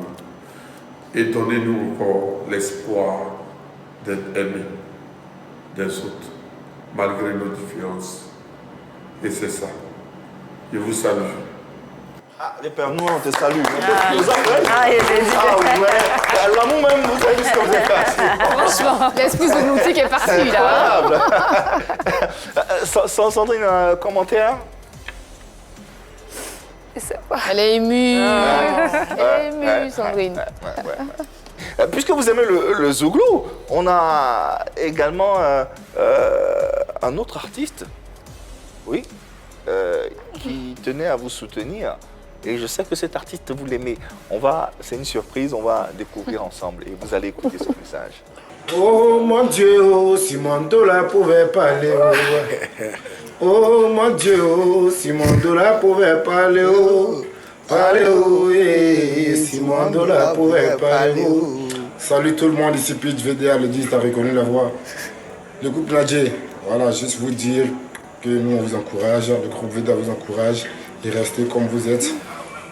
Et donnez-nous encore l'espoir d'être aimés des autres, malgré nos différences. Et c'est ça. Je vous salue. Ah, les pères, nous, on te salue. L'amour même, vous savez ce qu'on fait passer. Franchement, l'esprit zouloutique est parti, là. Sandrine, un commentaire? Elle est émue. Elle est émue, Sandrine. Puisque vous aimez le zouglou, on a également un autre artiste, oui, qui tenait à vous soutenir. Et je sais que cet artiste, vous l'aimez. C'est une surprise, on va découvrir ensemble et vous allez écouter son message. Oh mon Dieu, oh, si mon dollar pouvait parler. Oh mon Dieu, oh, si mon dollar pouvait parler. Parler, et si mon dollar pouvait parler. Salut tout le monde, ici Pitch VDA, le 10, t'as reconnu la voix. Le groupe Nadjé, voilà, juste vous dire que nous on vous encourage, le groupe VDA vous encourage et restez comme vous êtes.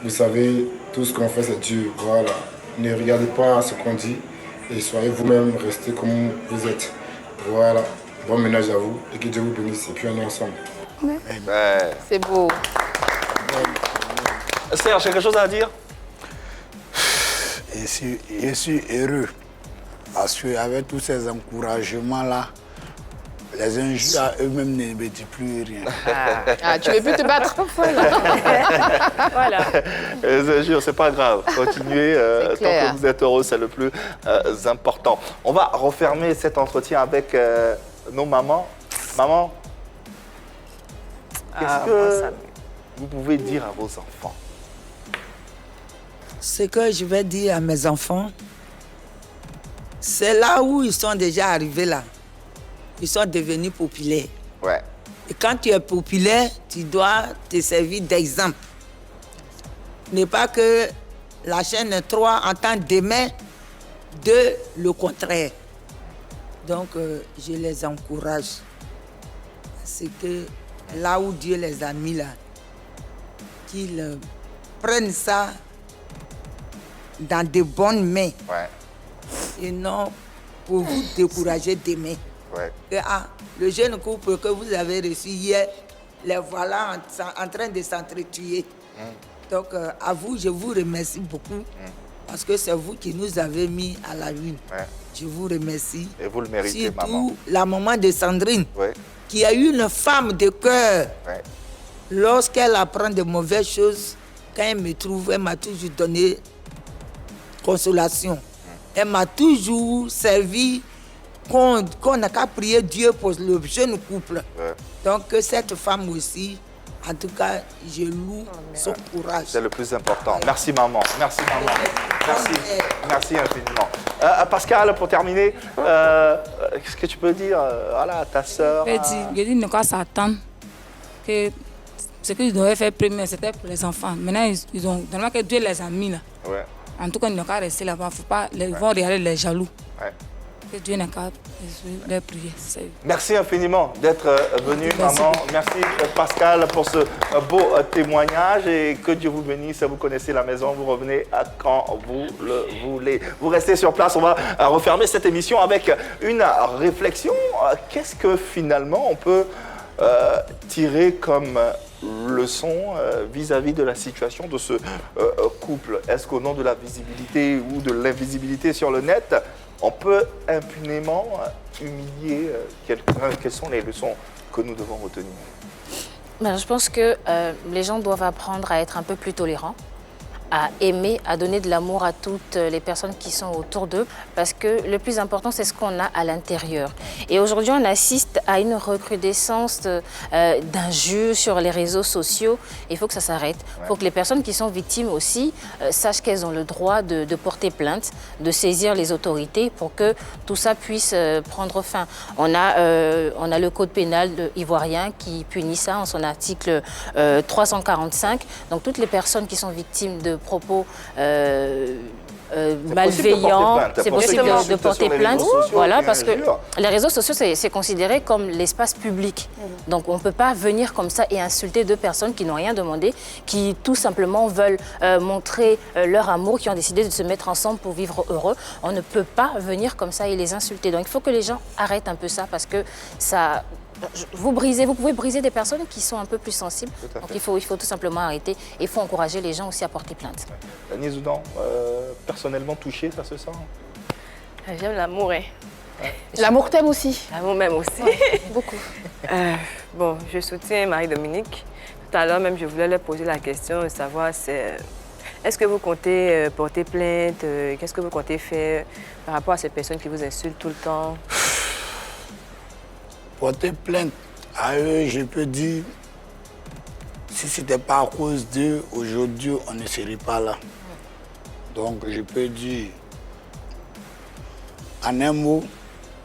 Vous savez, tout ce qu'on fait c'est Dieu, voilà. Ne regardez pas ce qu'on dit et soyez vous-même, restez comme vous êtes. Voilà, bon ménage à vous et que Dieu vous bénisse et puis on est ensemble. C'est beau. Serge, quelque chose à dire? Je suis heureux parce qu'avec tous ces encouragements-là, les injures à eux-mêmes ne me disent plus rien. Tu ne veux plus te battre? Voilà. Les injures, c'est pas grave. Continuez. Tant que vous êtes heureux, c'est le plus important. On va refermer cet entretien avec nos mamans. Maman, qu'est-ce que vous pouvez dire à vos enfants? Ce que je vais dire à mes enfants, c'est là où ils sont déjà arrivés là. Ils sont devenus populaires. Ouais. Et quand tu es populaire, tu dois te servir d'exemple. Ne pas que la chaîne 3 entende demain de le contraire. Donc, je les encourage. C'est que là où Dieu les a mis là, qu'ils prennent ça dans de bonnes mains. Ouais. Et non pour vous décourager demain. Ouais. Et, le jeune couple que vous avez reçu hier, les voilà en train de s'entretuer. Donc, à vous, je vous remercie beaucoup parce que c'est vous qui nous avez mis à la une. Ouais. Je vous remercie. Et vous le méritez, surtout maman. La maman de Sandrine, ouais. qui a eu une femme de cœur. Ouais. Lorsqu'elle apprend de mauvaises choses, quand elle me trouve, elle m'a toujours donné consolation. Elle m'a toujours servi qu'on n'a qu'à prier Dieu pour le jeune couple. Ouais. Donc, cette femme aussi, En tout cas, je loue son courage. C'est le plus important. Merci maman, merci maman. Merci infiniment. Pascal, pour terminer, qu'est-ce que tu peux dire à ta sœur? Je dis ne pas s'attendre que ce qu'ils devaient faire premier, c'était pour les enfants. Maintenant, ils ont tellement que Dieu les a mis là. Ouais. En tout cas, ils n'ont qu'à rester là-bas. Ils vont regarder les jaloux. Ouais. Que Dieu n'a qu'à les prier. Merci infiniment d'être venu, maman. Merci Pascal pour ce beau témoignage et que Dieu vous bénisse. Vous connaissez la maison, vous revenez quand vous le voulez. Vous restez sur place, on va refermer cette émission avec une réflexion. Qu'est-ce que finalement on peut tirer comme leçon vis-à-vis de la situation de ce couple? Est-ce qu'au nom de la visibilité ou de l'invisibilité sur le net, on peut impunément humilier quelqu'un? Quelles sont les leçons que nous devons retenir? Je pense que les gens doivent apprendre à être un peu plus tolérants, à aimer, à donner de l'amour à toutes les personnes qui sont autour d'eux, parce que le plus important, c'est ce qu'on a à l'intérieur. Et aujourd'hui, on assiste à une recrudescence d'injures sur les réseaux sociaux. Il faut que ça s'arrête. Il faut que les personnes qui sont victimes aussi sachent qu'elles ont le droit de porter plainte, de saisir les autorités pour que tout ça puisse prendre fin. On a le code pénal ivoirien qui punit ça en son article 345. Donc toutes les personnes qui sont victimes de propos malveillants, c'est possible de porter plainte. Voilà, parce que les réseaux sociaux, c'est considéré comme l'espace public. Donc on ne peut pas venir comme ça et insulter deux personnes qui n'ont rien demandé, qui tout simplement veulent montrer leur amour, qui ont décidé de se mettre ensemble pour vivre heureux. On ne peut pas venir comme ça et les insulter. Donc il faut que les gens arrêtent un peu ça, parce que ça... Vous pouvez briser des personnes qui sont un peu plus sensibles. Donc il faut tout simplement arrêter. Et il faut encourager les gens aussi à porter plainte. Daniel Zoudan, personnellement touché, ça se sent? J'aime l'amour. Hein. L'amour t'aime aussi? L'amour même aussi. Beaucoup. Bon, je soutiens Marie-Dominique. Tout à l'heure même, je voulais leur poser la question de savoir est-ce que vous comptez porter plainte? Qu'est-ce que vous comptez faire par rapport à ces personnes qui vous insultent tout le temps? Porter plainte à eux, je peux dire, si ce n'était pas à cause d'eux, aujourd'hui, on ne serait pas là. Donc, je peux dire, en un mot,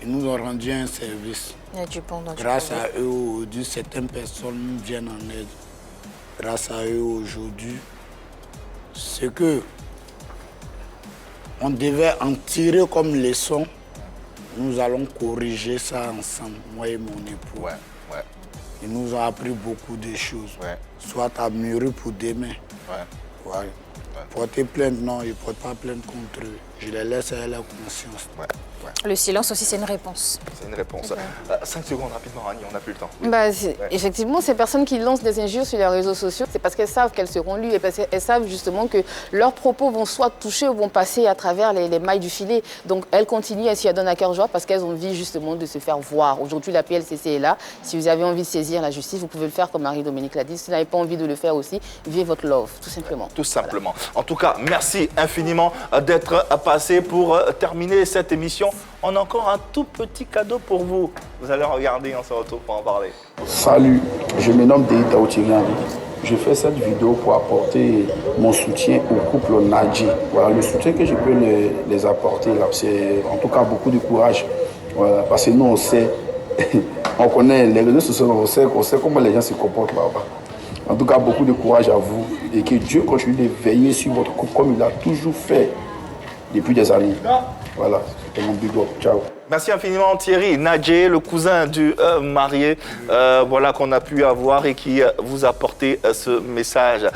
ils nous ont rendu un service. Grâce à eux, aujourd'hui, certaines personnes nous viennent en aide. Grâce à eux, aujourd'hui, ce que on devait en tirer comme leçon, nous allons corriger ça ensemble, moi et mon époux. Ils nous ont appris beaucoup de choses. Soit à mûrir pour demain. Porter plainte, non, ils ne portent pas plainte contre eux. Je les laisse à leur conscience. Le silence aussi, c'est une réponse. C'est une réponse. 5 secondes rapidement, Annie, on n'a plus le temps. Effectivement, ces personnes qui lancent des injures sur les réseaux sociaux, c'est parce qu'elles savent qu'elles seront lues et parce qu'elles savent justement que leurs propos vont soit toucher ou vont passer à travers les mailles du filet. Donc elles continuent, elles s'y donnent à cœur joie parce qu'elles ont envie justement de se faire voir. Aujourd'hui, la PLCC est là. Si vous avez envie de saisir la justice, vous pouvez le faire comme Marie-Dominique l'a dit. Si vous n'avez pas envie de le faire aussi, vivez votre love, tout simplement. Tout simplement. En tout cas, merci infiniment d'être passé pour terminer cette émission. On a encore un tout petit cadeau pour vous. Vous allez regarder, on se retrouve pour en parler. Salut, je me nomme Deïta Otiriani. Je fais cette vidéo pour apporter mon soutien au couple Nadji. Voilà, le soutien que je peux les apporter, c'est en tout cas beaucoup de courage. Voilà, parce que nous, on sait, on connaît les réseaux sociaux, on sait comment les gens se comportent là-bas. En tout cas, beaucoup de courage à vous et que Dieu continue de veiller sur votre couple comme il a toujours fait depuis des années. Voilà, c'était mon big up. Ciao. Merci infiniment Thierry Nadjé, le cousin du marié, voilà qu'on a pu avoir et qui vous a porté ce message.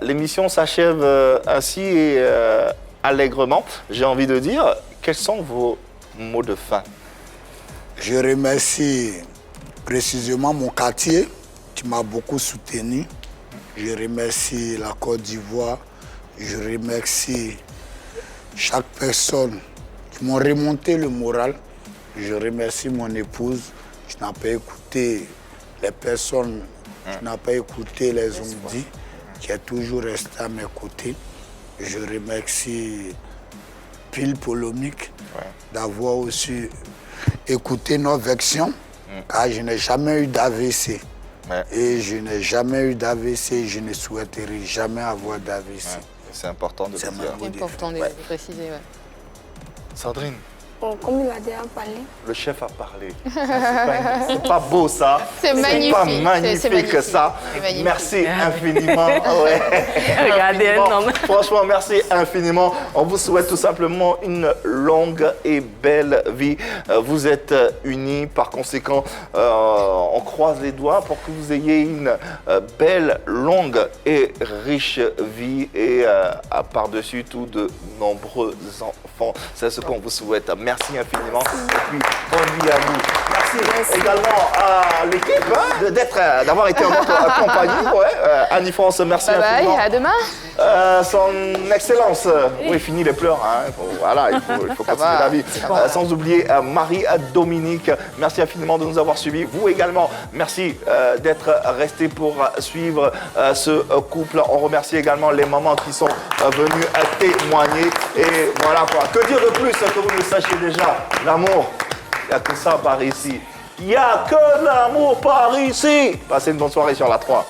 L'émission s'achève ainsi et allègrement. J'ai envie de dire, quels sont vos mots de fin? Je remercie précisément mon quartier qui m'a beaucoup soutenu. Je remercie la Côte d'Ivoire. Je remercie chaque personne qui m'ont remonté le moral. Je remercie mon épouse qui n'a pas écouté les personnes, qui n'a pas écouté les on-dit, qui est toujours resté à mes côtés. Je remercie Pile Polémique d'avoir aussi écouté nos versions, car je n'ai jamais eu d'AVC. Ouais. Et je n'ai jamais eu d'AVC, je ne souhaiterais jamais avoir d'AVC. Ouais. C'est important de le dire. C'est important de préciser, ouais. Sandrine. Bon, comme il a déjà parlé. Le chef a parlé. C'est pas beau ça. C'est magnifique. C'est pas magnifique ça. Magnifique. Merci infiniment. Ouais. Regardez un homme. Franchement, merci infiniment. On vous souhaite tout simplement une longue et belle vie. Vous êtes unis, par conséquent, on croise les doigts pour que vous ayez une belle, longue et riche vie et par-dessus tout de nombreux enfants. C'est ce qu'on vous souhaite. Merci infiniment et puis bonne vie à vous. Merci également à l'équipe d'avoir été en notre compagnie. Ouais. Annie France, merci infiniment. Bye, à demain. Son Excellence, oui, fini les pleurs. Hein. Voilà, il faut continuer la vie. Sans oublier Marie-Dominique, merci infiniment de nous avoir suivis. Vous également, merci d'être restés pour suivre ce couple. On remercie également les mamans qui sont venues témoigner. Et voilà quoi. Que dire de plus que vous le sachiez déjà? L'amour, il n'y a que ça par ici. Il n'y a que l'amour par ici. Passez une bonne soirée sur la 3.